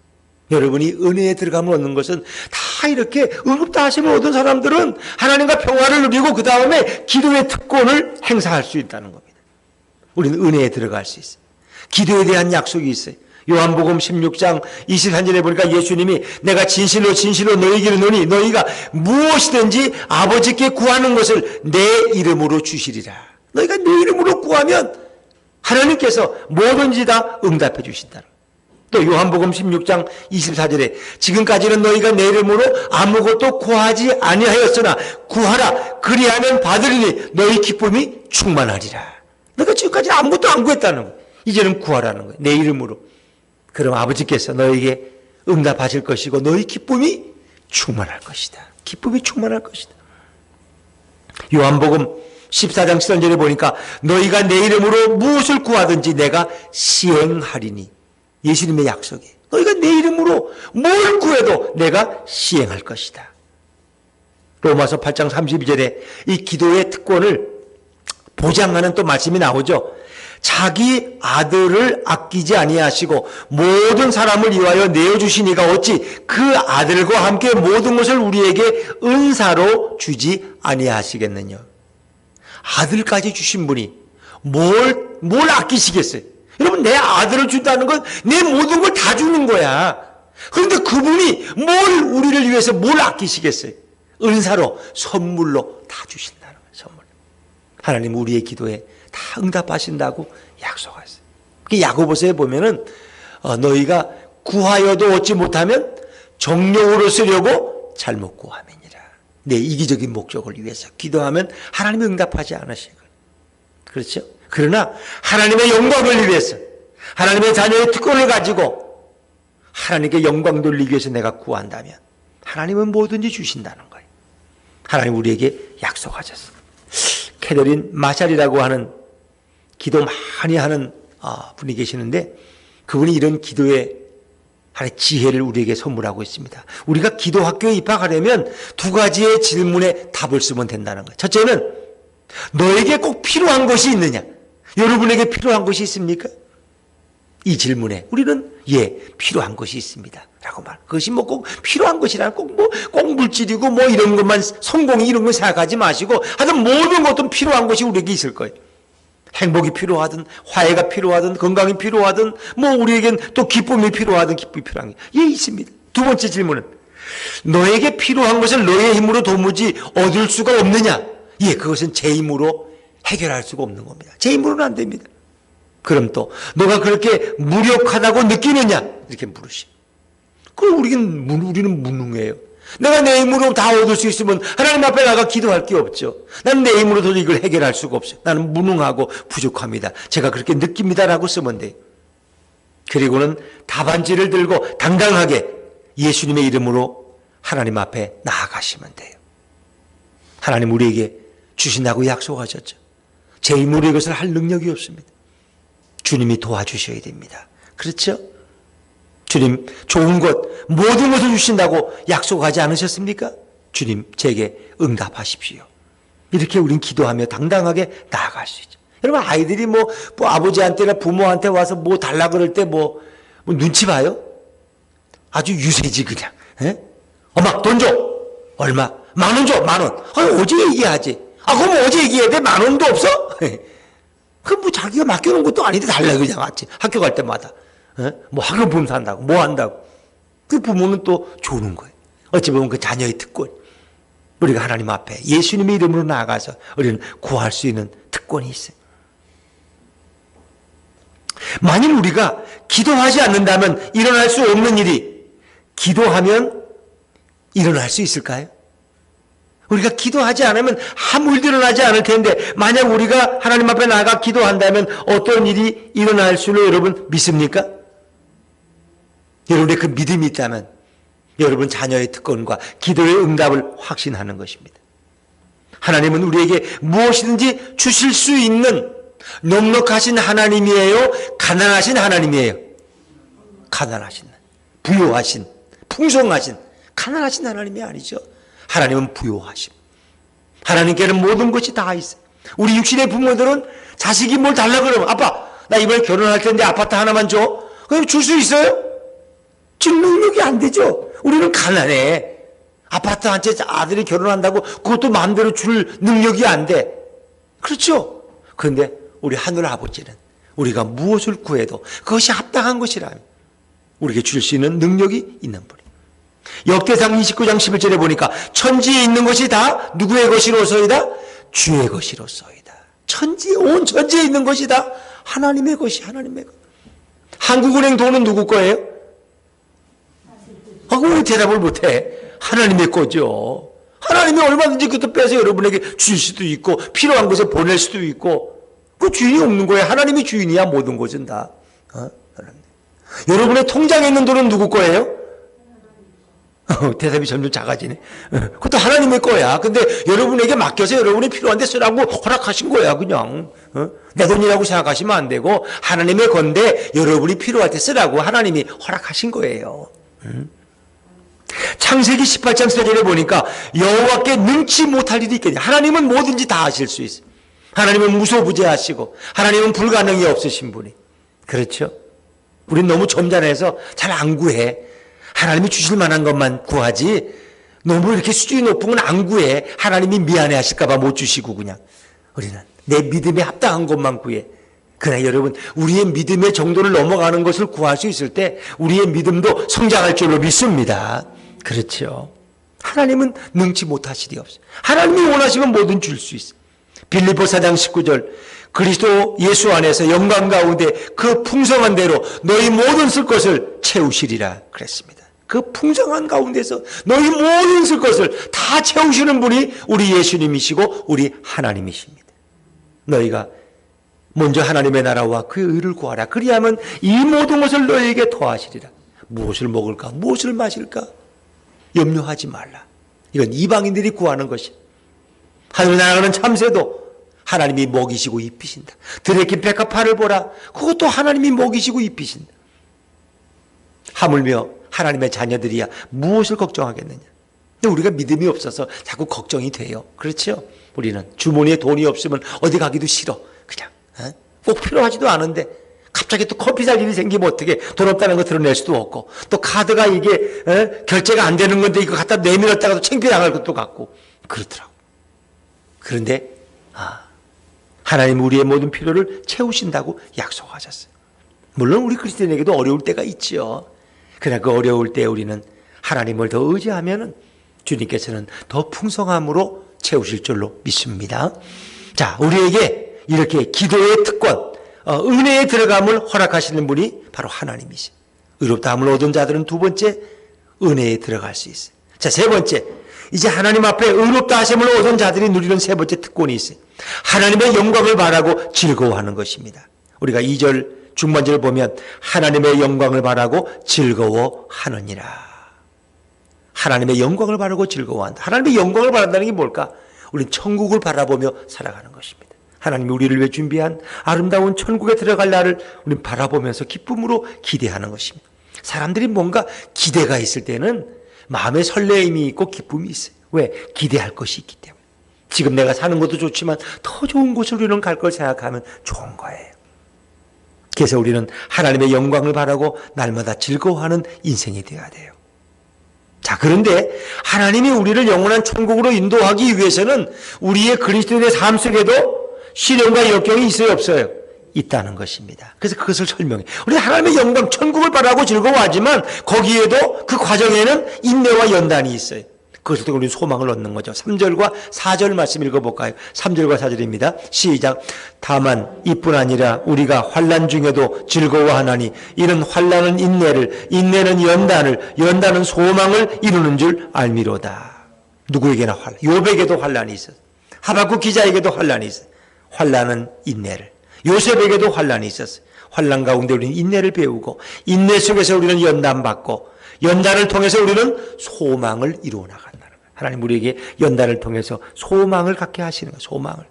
여러분이 은혜에 들어가면 얻는 것은 다 이렇게 의롭다 하심을 얻은 사람들은 하나님과 평화를 누리고 그 다음에 기도의 특권을 행사할 수 있다는 겁니다. 우리는 은혜에 들어갈 수 있어요. 기도에 대한 약속이 있어요. 요한복음 16장 23절에 보니까 예수님이 내가 진실로 진실로 너희에게 이르노니 너희가 무엇이든지 아버지께 구하는 것을 내 이름으로 주시리라. 너희가 내 이름으로 구하면 하나님께서 뭐든지 다 응답해 주신다. 또 요한복음 16장 24절에 지금까지는 너희가 내 이름으로 아무것도 구하지 아니하였으나 구하라 그리하면 받으리니 너희 기쁨이 충만하리라. 너가 지금까지 아무것도 안 구했다는 거야. 이제는 구하라는 거야. 내 이름으로. 그럼 아버지께서 너에게 응답하실 것이고 너희 기쁨이 충만할 것이다. 기쁨이 충만할 것이다. 요한복음 14장 13절에 보니까 너희가 내 이름으로 무엇을 구하든지 내가 시행하리니. 예수님의 약속이 너희가 내 이름으로 뭘 구해도 내가 시행할 것이다. 로마서 8장 32절에 이 기도의 특권을 보장하는 또 말씀이 나오죠. 자기 아들을 아끼지 아니하시고 모든 사람을 위하여 내어주시니가 어찌 그 아들과 함께 모든 것을 우리에게 은사로 주지 아니하시겠느냐. 아들까지 주신 분이 뭘 아끼시겠어요? 여러분, 내 아들을 준다는 건 내 모든 걸 다 주는 거야. 그런데 그분이 우리를 위해서 뭘 아끼시겠어요? 은사로, 선물로 다 주신다는 거예요, 선물. 하나님 우리의 기도에 다 응답하신다고 약속하셨어요. 야고보서에 보면은, 너희가 구하여도 얻지 못하면 정욕으로 쓰려고 잘못 구함이니라. 내 이기적인 목적을 위해서 기도하면 하나님이 응답하지 않으실 거예요. 그렇죠? 그러나 하나님의 영광을 위해서 하나님의 자녀의 특권을 가지고 하나님께 영광 돌리기 위해서 내가 구한다면 하나님은 뭐든지 주신다는 거예요. 하나님 우리에게 약속하셨어요. 캐더린 마샬이라고 하는 기도 많이 하는 분이 계시는데 그분이 이런 기도의 하나의 지혜를 우리에게 선물하고 있습니다. 우리가 기도 학교에 입학하려면 두 가지의 질문에 답을 쓰면 된다는 거예요. 첫째는 너에게 꼭 필요한 것이 있느냐? 여러분에게 필요한 것이 있습니까? 이 질문에 우리는 필요한 것이 있습니다 라고 말. 그것이 꼭 필요한 것이라 꼭 물질이고 이런 것만 성공이 이런 거 생각하지 마시고 하여튼 모든 것도 필요한 것이 우리에게 있을 거예요. 행복이 필요하든 화해가 필요하든 건강이 필요하든 우리에겐 또 기쁨이 필요하든 기쁨이 필요한 게 있습니다. 두 번째 질문은 너에게 필요한 것을 너의 힘으로 도무지 얻을 수가 없느냐? 그것은 제 힘으로 해결할 수가 없는 겁니다. 제 힘으로는 안 됩니다. 그럼 또 너가 그렇게 무력하다고 느끼느냐? 이렇게 물으시. 그럼 우리는 무능해요. 내가 내 힘으로 다 얻을 수 있으면 하나님 앞에 나가 기도할 게 없죠. 나는 내 힘으로 도저히 이걸 해결할 수가 없어요. 나는 무능하고 부족합니다. 제가 그렇게 느낍니다라고 쓰면 돼요. 그리고는 답안지를 들고 당당하게 예수님의 이름으로 하나님 앞에 나아가시면 돼요. 하나님 우리에게 주신다고 약속하셨죠. 제 힘으로 이것을 할 능력이 없습니다. 주님이 도와주셔야 됩니다. 그렇죠? 주님 좋은 것 모든 것을 주신다고 약속하지 않으셨습니까? 주님 제게 응답하십시오. 이렇게 우린 기도하며 당당하게 나아갈 수 있죠. 여러분 아이들이 아버지한테나 부모한테 와서 달라 그럴 때 눈치 봐요? 아주 유세지 그냥. 엄마 돈 줘. 얼마? 10,000원 줘. 10,000원. 어제 얘기하지. 그럼 어제 얘기해야 돼? 10,000원도 없어? 그럼 자기가 맡겨놓은 것도 아닌데 달라 그냥 왔지. 학교 갈 때마다. 학용품 산다고, 한다고. 그 부모는 또 조는 거예요. 어찌 보면 그 자녀의 특권. 우리가 하나님 앞에 예수님의 이름으로 나아가서 우리는 구할 수 있는 특권이 있어요. 만일 우리가 기도하지 않는다면 일어날 수 없는 일이 기도하면 일어날 수 있을까요? 우리가 기도하지 않으면 아무 일도 일어나지 않을 텐데 만약 우리가 하나님 앞에 나가 기도한다면 어떤 일이 일어날 줄로 여러분 믿습니까? 여러분의 그 믿음이 있다면 여러분 자녀의 특권과 기도의 응답을 확신하는 것입니다. 하나님은 우리에게 무엇이든지 주실 수 있는 넉넉하신 하나님이에요? 가난하신 하나님이에요? 가난하신, 부요하신, 풍성하신, 가난하신 하나님이 아니죠. 하나님은 부요하심. 하나님께는 모든 것이 다 있어요. 우리 육신의 부모들은 자식이 뭘 달라 그러면 아빠 나 이번에 결혼할 텐데 아파트 하나만 줘. 그럼 줄 수 있어요? 줄 능력이 안 되죠. 우리는 가난해. 아파트 한 채 아들이 결혼한다고 그것도 마음대로 줄 능력이 안 돼. 그렇죠? 그런데 우리 하늘 아버지는 우리가 무엇을 구해도 그것이 합당한 것이라면 우리에게 줄 수 있는 능력이 있는 분이에요. 역대상 29장 11절에 보니까 천지에 있는 것이 다 누구의 것이로소이다? 주의 것이로소이다. 온 천지에 있는 것이 다 하나님의 것이 하나님의 것. 한국은행 돈은 누구 거예요? 왜 대답을 못해? 하나님의 거죠. 하나님이 얼마든지 그것도 빼서 여러분에게 줄 수도 있고 필요한 곳에 보낼 수도 있고 그 주인이 없는 거예요. 하나님이 주인이야 모든 것은 다. 여러분의 통장에 있는 돈은 누구 거예요? 대답이 점점 작아지네. 그것도 하나님의 거야. 근데 여러분에게 맡겨서 여러분이 필요한 데 쓰라고 허락하신 거야 그냥. 내 돈이라고 생각하시면 안 되고 하나님의 건데 여러분이 필요할 때 쓰라고 하나님이 허락하신 거예요. 창세기 18장 4절에 보니까 여호와께 능치 못할 일이 있겠냐. 하나님은 뭐든지 다 하실 수 있어요. 하나님은 무소부재하시고 하나님은 불가능이 없으신 분이. 그렇죠? 우린 너무 점잖아서 잘 안 구해. 하나님이 주실 만한 것만 구하지 너무 이렇게 수준이 높은 건 안 구해. 하나님이 미안해 하실까 봐 못 주시고 그냥. 우리는 내 믿음에 합당한 것만 구해. 그러나 여러분 우리의 믿음의 정도를 넘어가는 것을 구할 수 있을 때 우리의 믿음도 성장할 줄로 믿습니다. 그렇죠. 하나님은 능치 못하실 리 없어요. 하나님이 원하시면 뭐든 줄 수 있어요. 빌립보 4장 19절 그리스도 예수 안에서 영광 가운데 그 풍성한 대로 너희 모든 쓸 것을 채우시리라 그랬습니다. 그 풍성한 가운데서 너희 모든 쓸 것을 다 채우시는 분이 우리 예수님이시고 우리 하나님이십니다. 너희가 먼저 하나님의 나라와 그의 의를 구하라. 그리하면 이 모든 것을 너희에게 더하시리라. 무엇을 먹을까? 무엇을 마실까? 염려하지 말라. 이건 이방인들이 구하는 것이. 하늘 나라는 참새도 하나님이 먹이시고 입히신다. 들에 낀 백합화를 보라. 그것도 하나님이 먹이시고 입히신다. 하물며 하나님의 자녀들이야 무엇을 걱정하겠느냐. 근데 우리가 믿음이 없어서 자꾸 걱정이 돼요. 그렇죠? 우리는 주머니에 돈이 없으면 어디 가기도 싫어. 그냥 꼭 필요하지도 않은데 갑자기 또 커피 살 일이 생기면 어떻게 돈 없다는 거 드러낼 수도 없고 또 카드가 이게 결제가 안 되는 건데 이거 갖다 내밀었다가도 창피당할 것도 같고 그렇더라고. 그런데 하나님 우리의 모든 필요를 채우신다고 약속하셨어요. 물론 우리 그리스도인에게도 어려울 때가 있죠. 그러나 그 어려울 때 우리는 하나님을 더 의지하면 주님께서는 더 풍성함으로 채우실 줄로 믿습니다. 자, 우리에게 이렇게 기도의 특권, 은혜에 들어감을 허락하시는 분이 바로 하나님이시죠. 의롭다함을 얻은 자들은 두 번째 은혜에 들어갈 수 있어요. 자, 세 번째, 이제 하나님 앞에 의롭다 하심을 얻은 자들이 누리는 세 번째 특권이 있어요. 하나님의 영광을 바라고 즐거워하는 것입니다. 우리가 2절 중반절을 보면 하나님의 영광을 바라고 즐거워하느니라. 하나님의 영광을 바라고 즐거워한다. 하나님의 영광을 바란다는 게 뭘까? 우리는 천국을 바라보며 살아가는 것입니다. 하나님이 우리를 위해 준비한 아름다운 천국에 들어갈 날을 우리는 바라보면서 기쁨으로 기대하는 것입니다. 사람들이 뭔가 기대가 있을 때는 마음에 설레임이 있고 기쁨이 있어요. 왜? 기대할 것이 있기 때문에. 지금 내가 사는 것도 좋지만 더 좋은 곳으로 우리는 갈 걸 생각하면 좋은 거예요. 그래서 우리는 하나님의 영광을 바라고 날마다 즐거워하는 인생이 되어야 돼요. 자, 그런데 하나님이 우리를 영원한 천국으로 인도하기 위해서는 우리의 그리스도인의 삶 속에도 시련과 역경이 있어요, 없어요? 있다는 것입니다. 그래서 그것을 설명해. 우리 하나님의 영광, 천국을 바라고 즐거워하지만 거기에도 그 과정에는 인내와 연단이 있어요. 그것을 통해 우리는 소망을 얻는 거죠. 3절과 4절 말씀 읽어볼까요? 3절과 4절입니다. 시작. 다만 이뿐 아니라 우리가 환난 중에도 즐거워하나니 이는 환난은 인내를, 인내는 연단을, 연단은 소망을 이루는 줄 알미로다. 누구에게나 환난, 욥에게도 환난이 있었어요. 하박국 기자에게도 환난이 있었어요. 환난은 인내를, 요셉에게도 환난이 있었어요. 환난 가운데 우리는 인내를 배우고 인내 속에서 우리는 연단받고 연단을 통해서 우리는 소망을 이루어 나간다는 거예요. 하나님 우리에게 연단을 통해서 소망을 갖게 하시는 거예요. 소망을.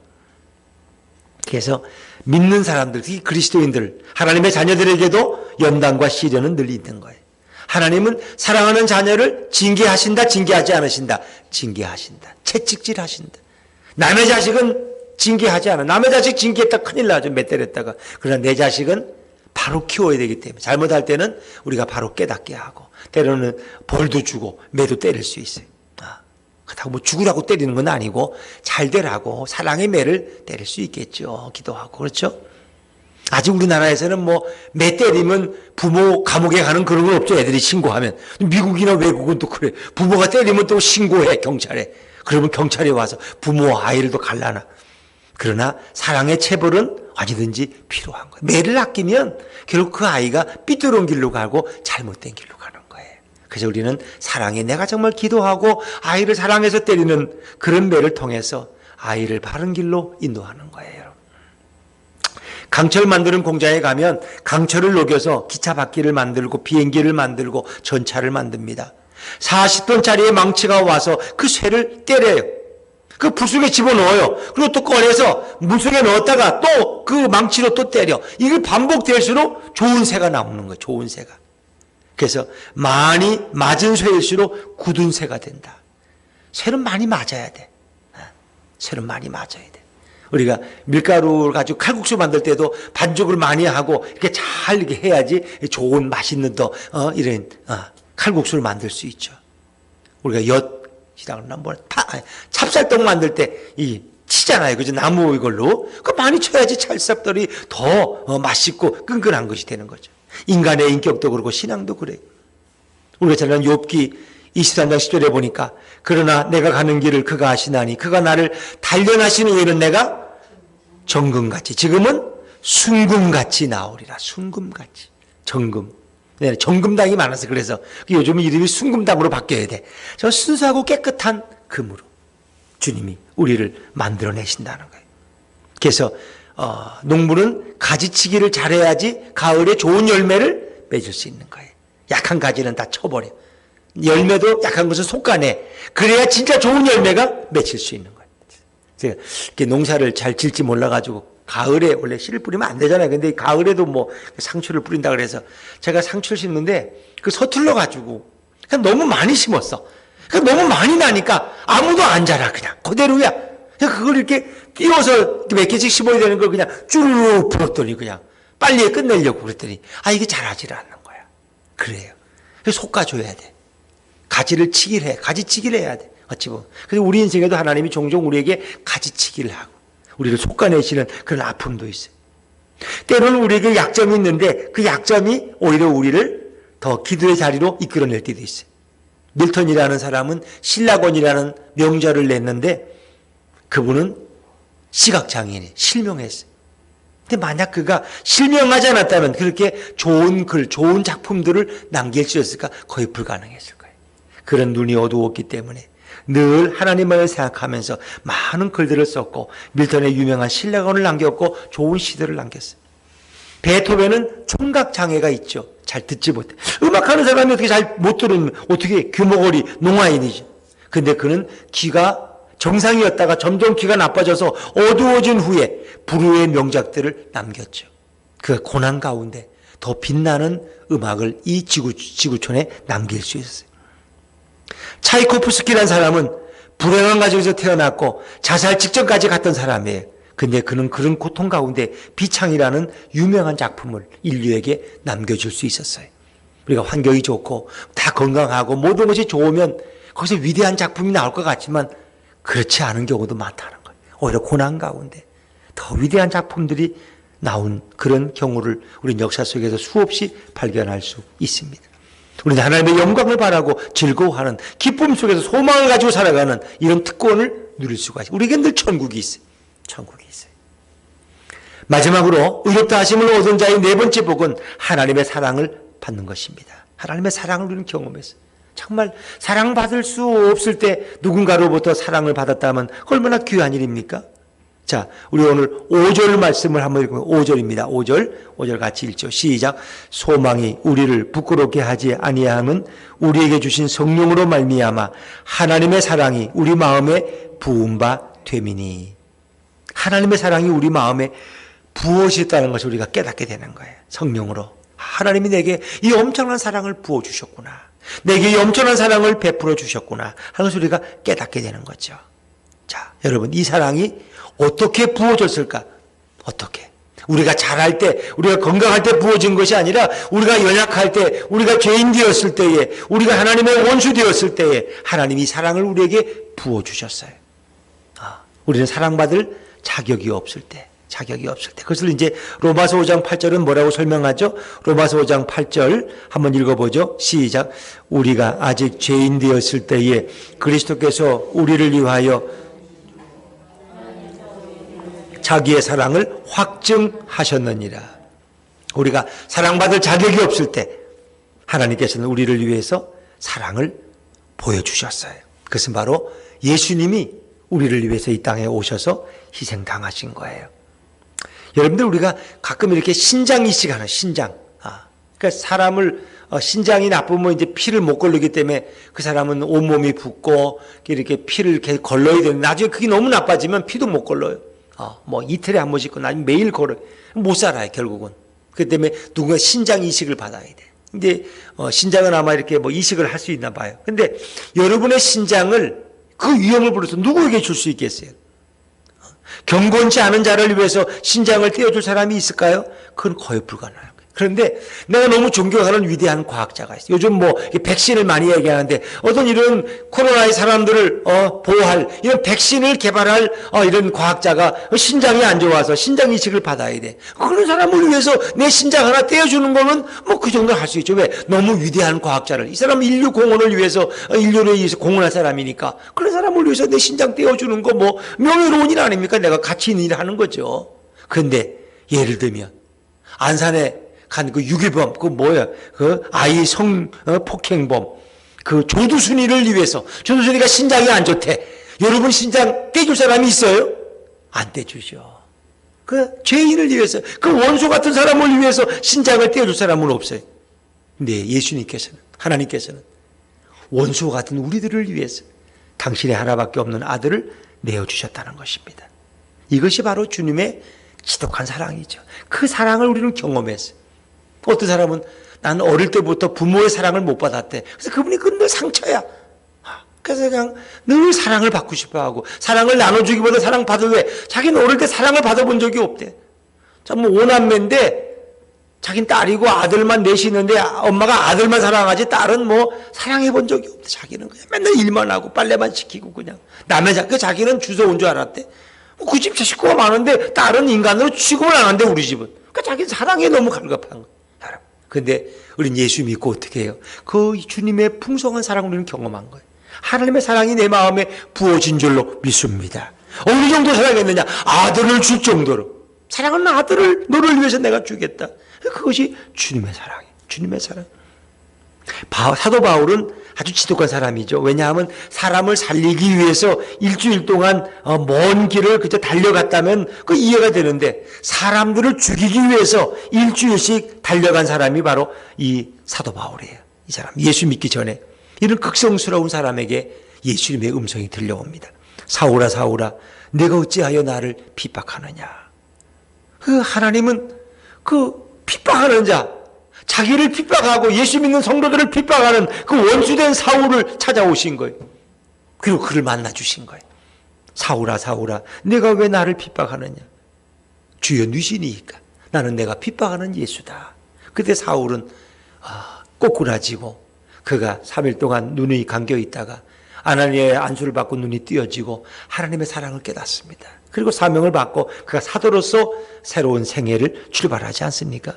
그래서 믿는 사람들, 특히 그리스도인들, 하나님의 자녀들에게도 연단과 시련은 늘 있는 거예요. 하나님은 사랑하는 자녀를 징계하신다, 징계하지 않으신다. 징계하신다. 채찍질하신다. 남의 자식은 징계하지 않아. 남의 자식 징계했다 큰일 나죠. 몇 때렸다가. 그러나 내 자식은 바로 키워야 되기 때문에 잘못할 때는 우리가 바로 깨닫게 하고 때로는 벌도 주고 매도 때릴 수 있어요. 그렇다고 뭐 죽으라고 때리는 건 아니고 잘 되라고 사랑의 매를 때릴 수 있겠죠. 기도하고. 그렇죠? 아직 우리나라에서는 뭐 매 때리면 부모 감옥에 가는 그런 건 없죠. 애들이 신고하면. 미국이나 외국은 또 그래. 부모가 때리면 또 신고해 경찰에. 그러면 경찰이 와서 부모와 아이를 또 갈라나. 그러나 사랑의 체벌은 어디든지 필요한 거예요. 매를 아끼면 결국 그 아이가 삐뚤은 길로 가고 잘못된 길로 가는 거예요. 그래서 우리는 사랑에 내가 정말 기도하고 아이를 사랑해서 때리는 그런 매를 통해서 아이를 바른 길로 인도하는 거예요. 강철 만드는 공장에 가면 강철을 녹여서 기차 바퀴를 만들고 비행기를 만들고 전차를 만듭니다. 40톤짜리의 망치가 와서 그 쇠를 때려요. 그 불속에 집어넣어요. 그리고 또 꺼내서 물속에 넣었다가 또 그 망치로 또 때려. 이게 반복될수록 좋은 새가 나오는 거예요. 좋은 새가. 그래서 많이 맞은 쇠일수록 굳은 새가 된다. 쇠는 많이 맞아야 돼. 쇠는 많이 맞아야 돼. 우리가 밀가루를 가지고 칼국수 만들 때도 반죽을 많이 하고 이렇게 잘 이렇게 해야지 좋은 맛있는 이런 칼국수를 만들 수 있죠. 우리가 엿이라고 뭐 찹쌀떡 만들 때 이 치잖아요. 그죠? 나무 이걸로. 그 많이 쳐야지 찰쌀떡이 더 맛있고 끈끈한 것이 되는 거죠. 인간의 인격도 그렇고 신앙도 그래요. 우리가 잘 아는 욥기 23장 10절에 보니까 그러나 내가 가는 길을 그가 아시나니 그가 나를 단련하신 후에는 내가 정금같이 지금은 순금같이 나오리라. 순금같이. 정금. 네, 정금당이 많아서 그래서 요즘은 이름이 순금당으로 바뀌어야 돼. 저 순수하고 깨끗한 금으로 주님이 우리를 만들어내신다는 거예요. 그래서 농부는 가지치기를 잘해야지 가을에 좋은 열매를 맺을 수 있는 거예요. 약한 가지는 다 쳐버려. 열매도 약한 것은 솎아내. 그래야 진짜 좋은 열매가 맺힐 수 있는 거예요. 제가 이렇게 농사를 잘 질지 몰라가지고 가을에 원래 씨를 뿌리면 안 되잖아요. 근데 가을에도 뭐 상추를 뿌린다 그래서 제가 상추를 심는데 그 서툴러가지고 그냥 너무 많이 심었어. 그러니까 너무 많이 나니까 아무도 안 자라. 그냥 그대로야. 그냥 그걸 이렇게 띄워서 몇 개씩 심어야 되는 걸 그냥 쭈르륵 풀었더니 그냥 빨리 끝내려고 그랬더니 이게 자라질 않는 거야. 그래요. 그래서 솎아줘야 돼. 가지를 치기를 해. 가지치기를 해야 돼. 어찌 보면. 그래서 우리 인생에도 하나님이 종종 우리에게 가지치기를 하고 우리를 솎아내시는 그런 아픔도 있어요. 때로는 우리에게 약점이 있는데 그 약점이 오히려 우리를 더 기도의 자리로 이끌어낼 때도 있어요. 밀턴이라는 사람은 신라곤이라는 명절을 냈는데 그분은 시각장애인이 실명했어요. 근데 만약 그가 실명하지 않았다면 그렇게 좋은 글, 좋은 작품들을 남길 수 있을까? 거의 불가능했을 거예요. 그런 눈이 어두웠기 때문에 늘 하나님만을 생각하면서 많은 글들을 썼고 밀턴의 유명한 신라곤을 남겼고 좋은 시들을 남겼어요. 베토벤은 청각장애가 있죠. 잘 듣지 못해. 음악하는 사람이 어떻게 잘 못 들으면 어떻게 귀머거리 농아인이죠. 근데 그는 귀가 정상이었다가 점점 귀가 나빠져서 어두워진 후에 불후의 명작들을 남겼죠. 그 고난 가운데 더 빛나는 음악을 이 지구촌에 남길 수 있었어요. 차이코프스키라는 사람은 불행한 가정에서 태어났고 자살 직전까지 갔던 사람이에요. 근데 그는 그런 고통 가운데 비창이라는 유명한 작품을 인류에게 남겨줄 수 있었어요. 우리가 환경이 좋고 다 건강하고 모든 것이 좋으면 거기서 위대한 작품이 나올 것 같지만 그렇지 않은 경우도 많다는 거예요. 오히려 고난 가운데 더 위대한 작품들이 나온 그런 경우를 우리는 역사 속에서 수없이 발견할 수 있습니다. 우리는 하나님의 영광을 바라고 즐거워하는 기쁨 속에서 소망을 가지고 살아가는 이런 특권을 누릴 수가 있어요. 우리에게 늘 천국이 있어요. 천국이 있어요. 마지막으로 의롭다 하심을 얻은 자의 네 번째 복은 하나님의 사랑을 받는 것입니다. 하나님의 사랑을 우리는 경험했어요. 정말 사랑받을 수 없을 때 누군가로부터 사랑을 받았다면 얼마나 귀한 일입니까? 자, 우리 오늘 5절 말씀을 한번 읽으면 5절입니다. 5절 같이 읽죠. 시작. 소망이 우리를 부끄럽게 하지 아니함은 우리에게 주신 성령으로 말미암아 하나님의 사랑이 우리 마음에 부은 바 됨이니. 하나님의 사랑이 우리 마음에 부어졌다는 것을 우리가 깨닫게 되는 거예요. 성령으로. 하나님이 내게 이 엄청난 사랑을 부어주셨구나. 내게 이 엄청난 사랑을 베풀어 주셨구나 하는 것을 우리가 깨닫게 되는 거죠. 자, 여러분, 이 사랑이 어떻게 부어졌을까? 어떻게? 우리가 잘할 때, 우리가 건강할 때 부어진 것이 아니라 우리가 연약할 때, 우리가 죄인 되었을 때에, 우리가 하나님의 원수 되었을 때에 하나님이 사랑을 우리에게 부어주셨어요. 우리는 사랑받을 자격이 없을 때. 그것을 이제 로마서 5장 8절은 뭐라고 설명하죠? 로마서 5장 8절 한번 읽어보죠. 시작. 우리가 아직 죄인 되었을 때에 그리스도께서 우리를 위하여 자기의 사랑을 확증하셨느니라. 우리가 사랑받을 자격이 없을 때 하나님께서는 우리를 위해서 사랑을 보여주셨어요. 그것은 바로 예수님이 우리를 위해서 이 땅에 오셔서 희생당하신 거예요. 여러분들, 우리가 가끔 이렇게 신장이식 하는 신장. 그러니까 사람을 신장이 나쁘면 이제 피를 못 걸르기 때문에 그 사람은 온몸이 붓고 이렇게 피를 이렇게 걸러야 되는데 나중에 그게 너무 나빠지면 피도 못 걸러요. 뭐 이틀에 한 번씩 나중에 매일 걸어요. 못 살아요, 결국은. 그 때문에 누군가 신장 이식을 받아야 돼. 근데 신장은 아마 이렇게 뭐 이식을 할 수 있나 봐요. 근데 여러분의 신장을 그 위험을 불러서 누구에게 줄 수 있겠어요? 경건치 않은 자를 위해서 신장을 떼어줄 사람이 있을까요? 그건 거의 불가능해요. 그런데 내가 너무 존경하는 위대한 과학자가 있어요. 요즘 뭐 백신을 많이 얘기하는데 어떤 이런 코로나의 사람들을 보호할 이런 백신을 개발할 이런 과학자가 신장이 안 좋아서 신장 이식을 받아야 돼. 그런 사람을 위해서 내 신장 하나 떼어주는 거는 뭐 그 정도 할 수 있죠. 왜? 너무 위대한 과학자를, 이 사람은 인류 공헌을 위해서, 인류를 위해서 공헌한 사람이니까 그런 사람을 위해서 내 신장 떼어주는 거 뭐 명예로운 일 아닙니까? 내가 가치 있는 일을 하는 거죠. 그런데 예를 들면 안산에 간 그 유기범, 그 아이 폭행범, 그 조두순이를 위해서, 조두순이가 신장이 안 좋대. 여러분 신장 떼줄 사람이 있어요? 안 떼주죠. 그 죄인을 위해서, 그 원수 같은 사람을 위해서 신장을 떼어줄 사람은 없어요. 근데 예수님께서는, 하나님께서는 원수 같은 우리들을 위해서 당신의 하나밖에 없는 아들을 내어주셨다는 것입니다. 이것이 바로 주님의 지독한 사랑이죠. 그 사랑을 우리는 경험했어요. 어떤 사람은 나는 어릴 때부터 부모의 사랑을 못 받았대. 그래서 그분이 그건 늘 상처야. 그래서 그냥 늘 사랑을 받고 싶어 하고, 사랑을 나눠주기보다 사랑받을 왜? 자기는 어릴 때 사랑을 받아본 적이 없대. 자, 뭐 오남매인데 자기는 딸이고 아들만 넷이 있는데 엄마가 아들만 사랑하지 딸은 뭐 사랑해 본 적이 없대. 자기는 그냥 맨날 일만 하고 빨래만 시키고 그냥 남의 자기는 주워온 줄 알았대. 뭐 그 집 식구가 많은데 딸은 인간으로 취급을 안 한대, 우리 집은. 그러니까 자기는 사랑에 너무 갈급한 거야. 그런데 우리는 예수 믿고 어떻게 해요? 그 주님의 풍성한 사랑을 우리는 경험한 거예요. 하나님의 사랑이 내 마음에 부어진 줄로 믿습니다. 어느 정도 사랑했느냐? 아들을 줄 정도로. 사랑하는 아들을 너를 위해서 내가 주겠다. 그것이 주님의 사랑이에요. 주님의 사랑. 사도 바울은 아주 지독한 사람이죠. 왜냐하면 사람을 살리기 위해서 일주일 동안 먼 길을 그저 달려갔다면 그 이해가 되는데, 사람들을 죽이기 위해서 일주일씩 달려간 사람이 바로 이 사도 바울이에요. 이 사람, 예수 믿기 전에 이런 극성스러운 사람에게 예수님의 음성이 들려옵니다. 사울아 사울아 내가 어찌하여 나를 핍박하느냐. 그 하나님은 그 핍박하는 자, 자기를 핍박하고 예수 믿는 성도들을 핍박하는 그 원수된 사울을 찾아오신 거예요. 그리고 그를 만나주신 거예요. 사울아 사울아 내가 왜 나를 핍박하느냐. 주여 누시니까 나는 내가 핍박하는 예수다. 그때 사울은 꼬꾸라지고 그가 3일 동안 눈이 감겨 있다가 아나니아의 안수를 받고 눈이 띄어지고 하나님의 사랑을 깨닫습니다. 그리고 사명을 받고 그가 사도로서 새로운 생애를 출발하지 않습니까?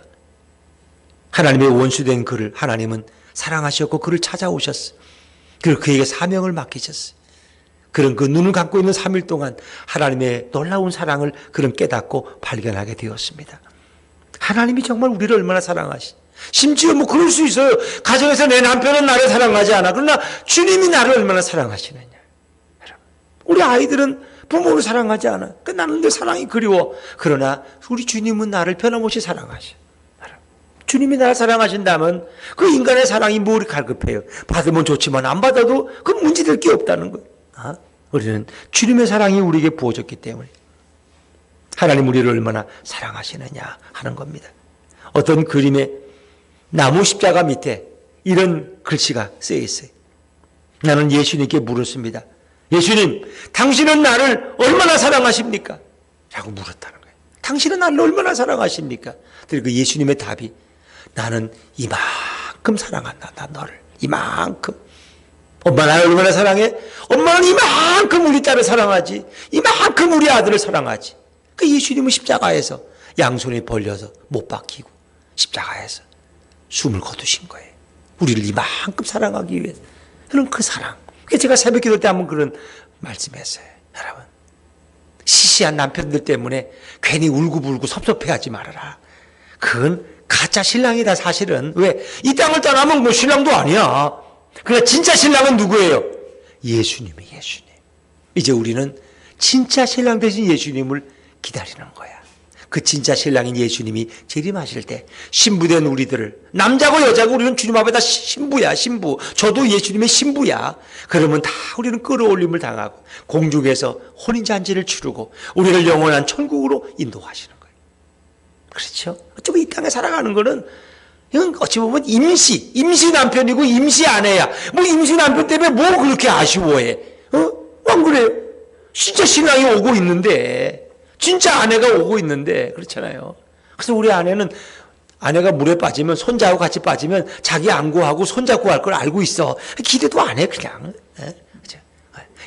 하나님의 원수된 그를 하나님은 사랑하셨고 그를 찾아오셨어요. 그리고 그에게 사명을 맡기셨어요. 그런 그 눈을 감고 있는 3일 동안 하나님의 놀라운 사랑을 그는 깨닫고 발견하게 되었습니다. 하나님이 정말 우리를 얼마나 사랑하시. 심지어 뭐 그럴 수 있어요. 가정에서 내 남편은 나를 사랑하지 않아. 그러나 주님이 나를 얼마나 사랑하시느냐. 우리 아이들은 부모를 사랑하지 않아. 나는 내 사랑이 그리워. 그러나 우리 주님은 나를 변함없이 사랑하셔. 주님이 나를 사랑하신다면 그 인간의 사랑이 뭘 갈급해요. 받으면 좋지만 안 받아도 그 문제될 게 없다는 거예요. 우리는 주님의 사랑이 우리에게 부어졌기 때문에 하나님 우리를 얼마나 사랑하시느냐 하는 겁니다. 어떤 그림에 나무 십자가 밑에 이런 글씨가 쓰여 있어요. 나는 예수님께 물었습니다. 예수님, 당신은 나를 얼마나 사랑하십니까? 라고 물었다는 거예요. 당신은 나를 얼마나 사랑하십니까? 그리고 예수님의 답이 나는 이만큼 사랑한다. 나 너를 이만큼. 엄마 나를 얼마나 사랑해? 엄마는 이만큼 우리 딸을 사랑하지. 이만큼 우리 아들을 사랑하지. 그 예수님은 십자가에서 양손에 벌려서 못 박히고 십자가에서 숨을 거두신 거예요. 우리를 이만큼 사랑하기 위해서. 그런 그 사랑. 제가 새벽 기도 때 한번 그런 말씀했어요. 여러분, 시시한 남편들 때문에 괜히 울고불고 섭섭해하지 말아라. 그건 가짜 신랑이다 사실은. 왜? 이 땅을 떠나면 뭐 신랑도 아니야. 그러나 진짜 신랑은 누구예요? 예수님. 이제 우리는 진짜 신랑 되신 예수님을 기다리는 거야. 그 진짜 신랑인 예수님이 재림하실 때 신부된 우리들을, 남자고 여자고 우리는 주님 앞에 다 신부야, 신부. 저도 예수님의 신부야. 그러면 다 우리는 끌어올림을 당하고 공중에서 혼인잔치를 치르고 우리를 영원한 천국으로 인도하시는 거예요. 그렇죠? 어쩌면 이 땅에 살아가는 거는 이건 어찌 보면 임시 남편이고 임시 아내야. 뭐 임시 남편 때문에 뭐 그렇게 아쉬워해? 안 그래요? 진짜 신랑이 오고 있는데, 진짜 아내가 오고 있는데, 그렇잖아요. 그래서 우리 아내가 물에 빠지면, 손자하고 같이 빠지면 자기 안구하고 손잡고 할 걸 알고 있어. 기대도 안 해, 그냥.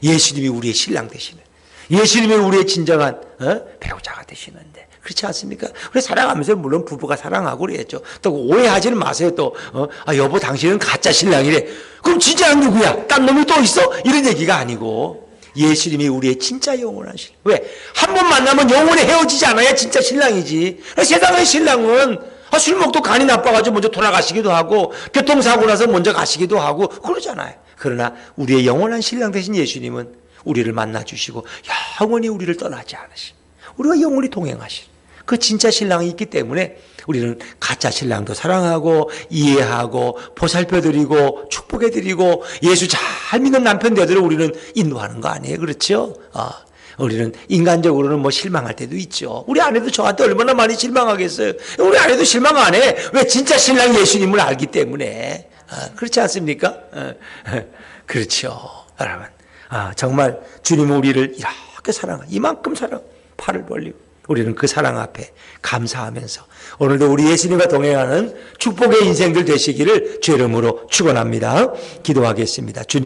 예수님이 우리의 신랑 되시는, 예수님이 우리의 진정한 배우자가 되시는데, 그렇지 않습니까? 그래 살아가면서 물론 부부가 사랑하고 그래야죠. 또 오해하지는 마세요. 또 여보 당신은 가짜 신랑이래. 그럼 진짜는 누구야? 딴 놈이 또 있어? 이런 얘기가 아니고 예수님이 우리의 진짜 영원한 신랑. 왜? 한 번 만나면 영원히 헤어지지 않아야 진짜 신랑이지. 세상의 신랑은 술 먹도 간이 나빠가지고 먼저 돌아가시기도 하고 교통사고 나서 먼저 가시기도 하고 그러잖아요. 그러나 우리의 영원한 신랑 되신 예수님은 우리를 만나주시고 영원히 우리를 떠나지 않으시, 우리가 영원히 동행하신 그 진짜 신랑이 있기 때문에 우리는 가짜 신랑도 사랑하고 이해하고 보살펴드리고 축복해드리고 예수 잘 믿는 남편 되도록 우리는 인도하는 거 아니에요? 그렇죠? 우리는 인간적으로는 뭐 실망할 때도 있죠. 우리 아내도 저한테 얼마나 많이 실망하겠어요. 우리 아내도 실망 안 해. 왜? 진짜 신랑 예수님을 알기 때문에. 그렇지 않습니까? 그렇죠. 여러분, 정말 주님은 우리를 이렇게 이만큼 팔을 벌리고 우리는 그 사랑 앞에 감사하면서 오늘도 우리 예수님과 동행하는 축복의 인생들 되시기를 주의 이름으로 축원합니다. 기도하겠습니다. 주님.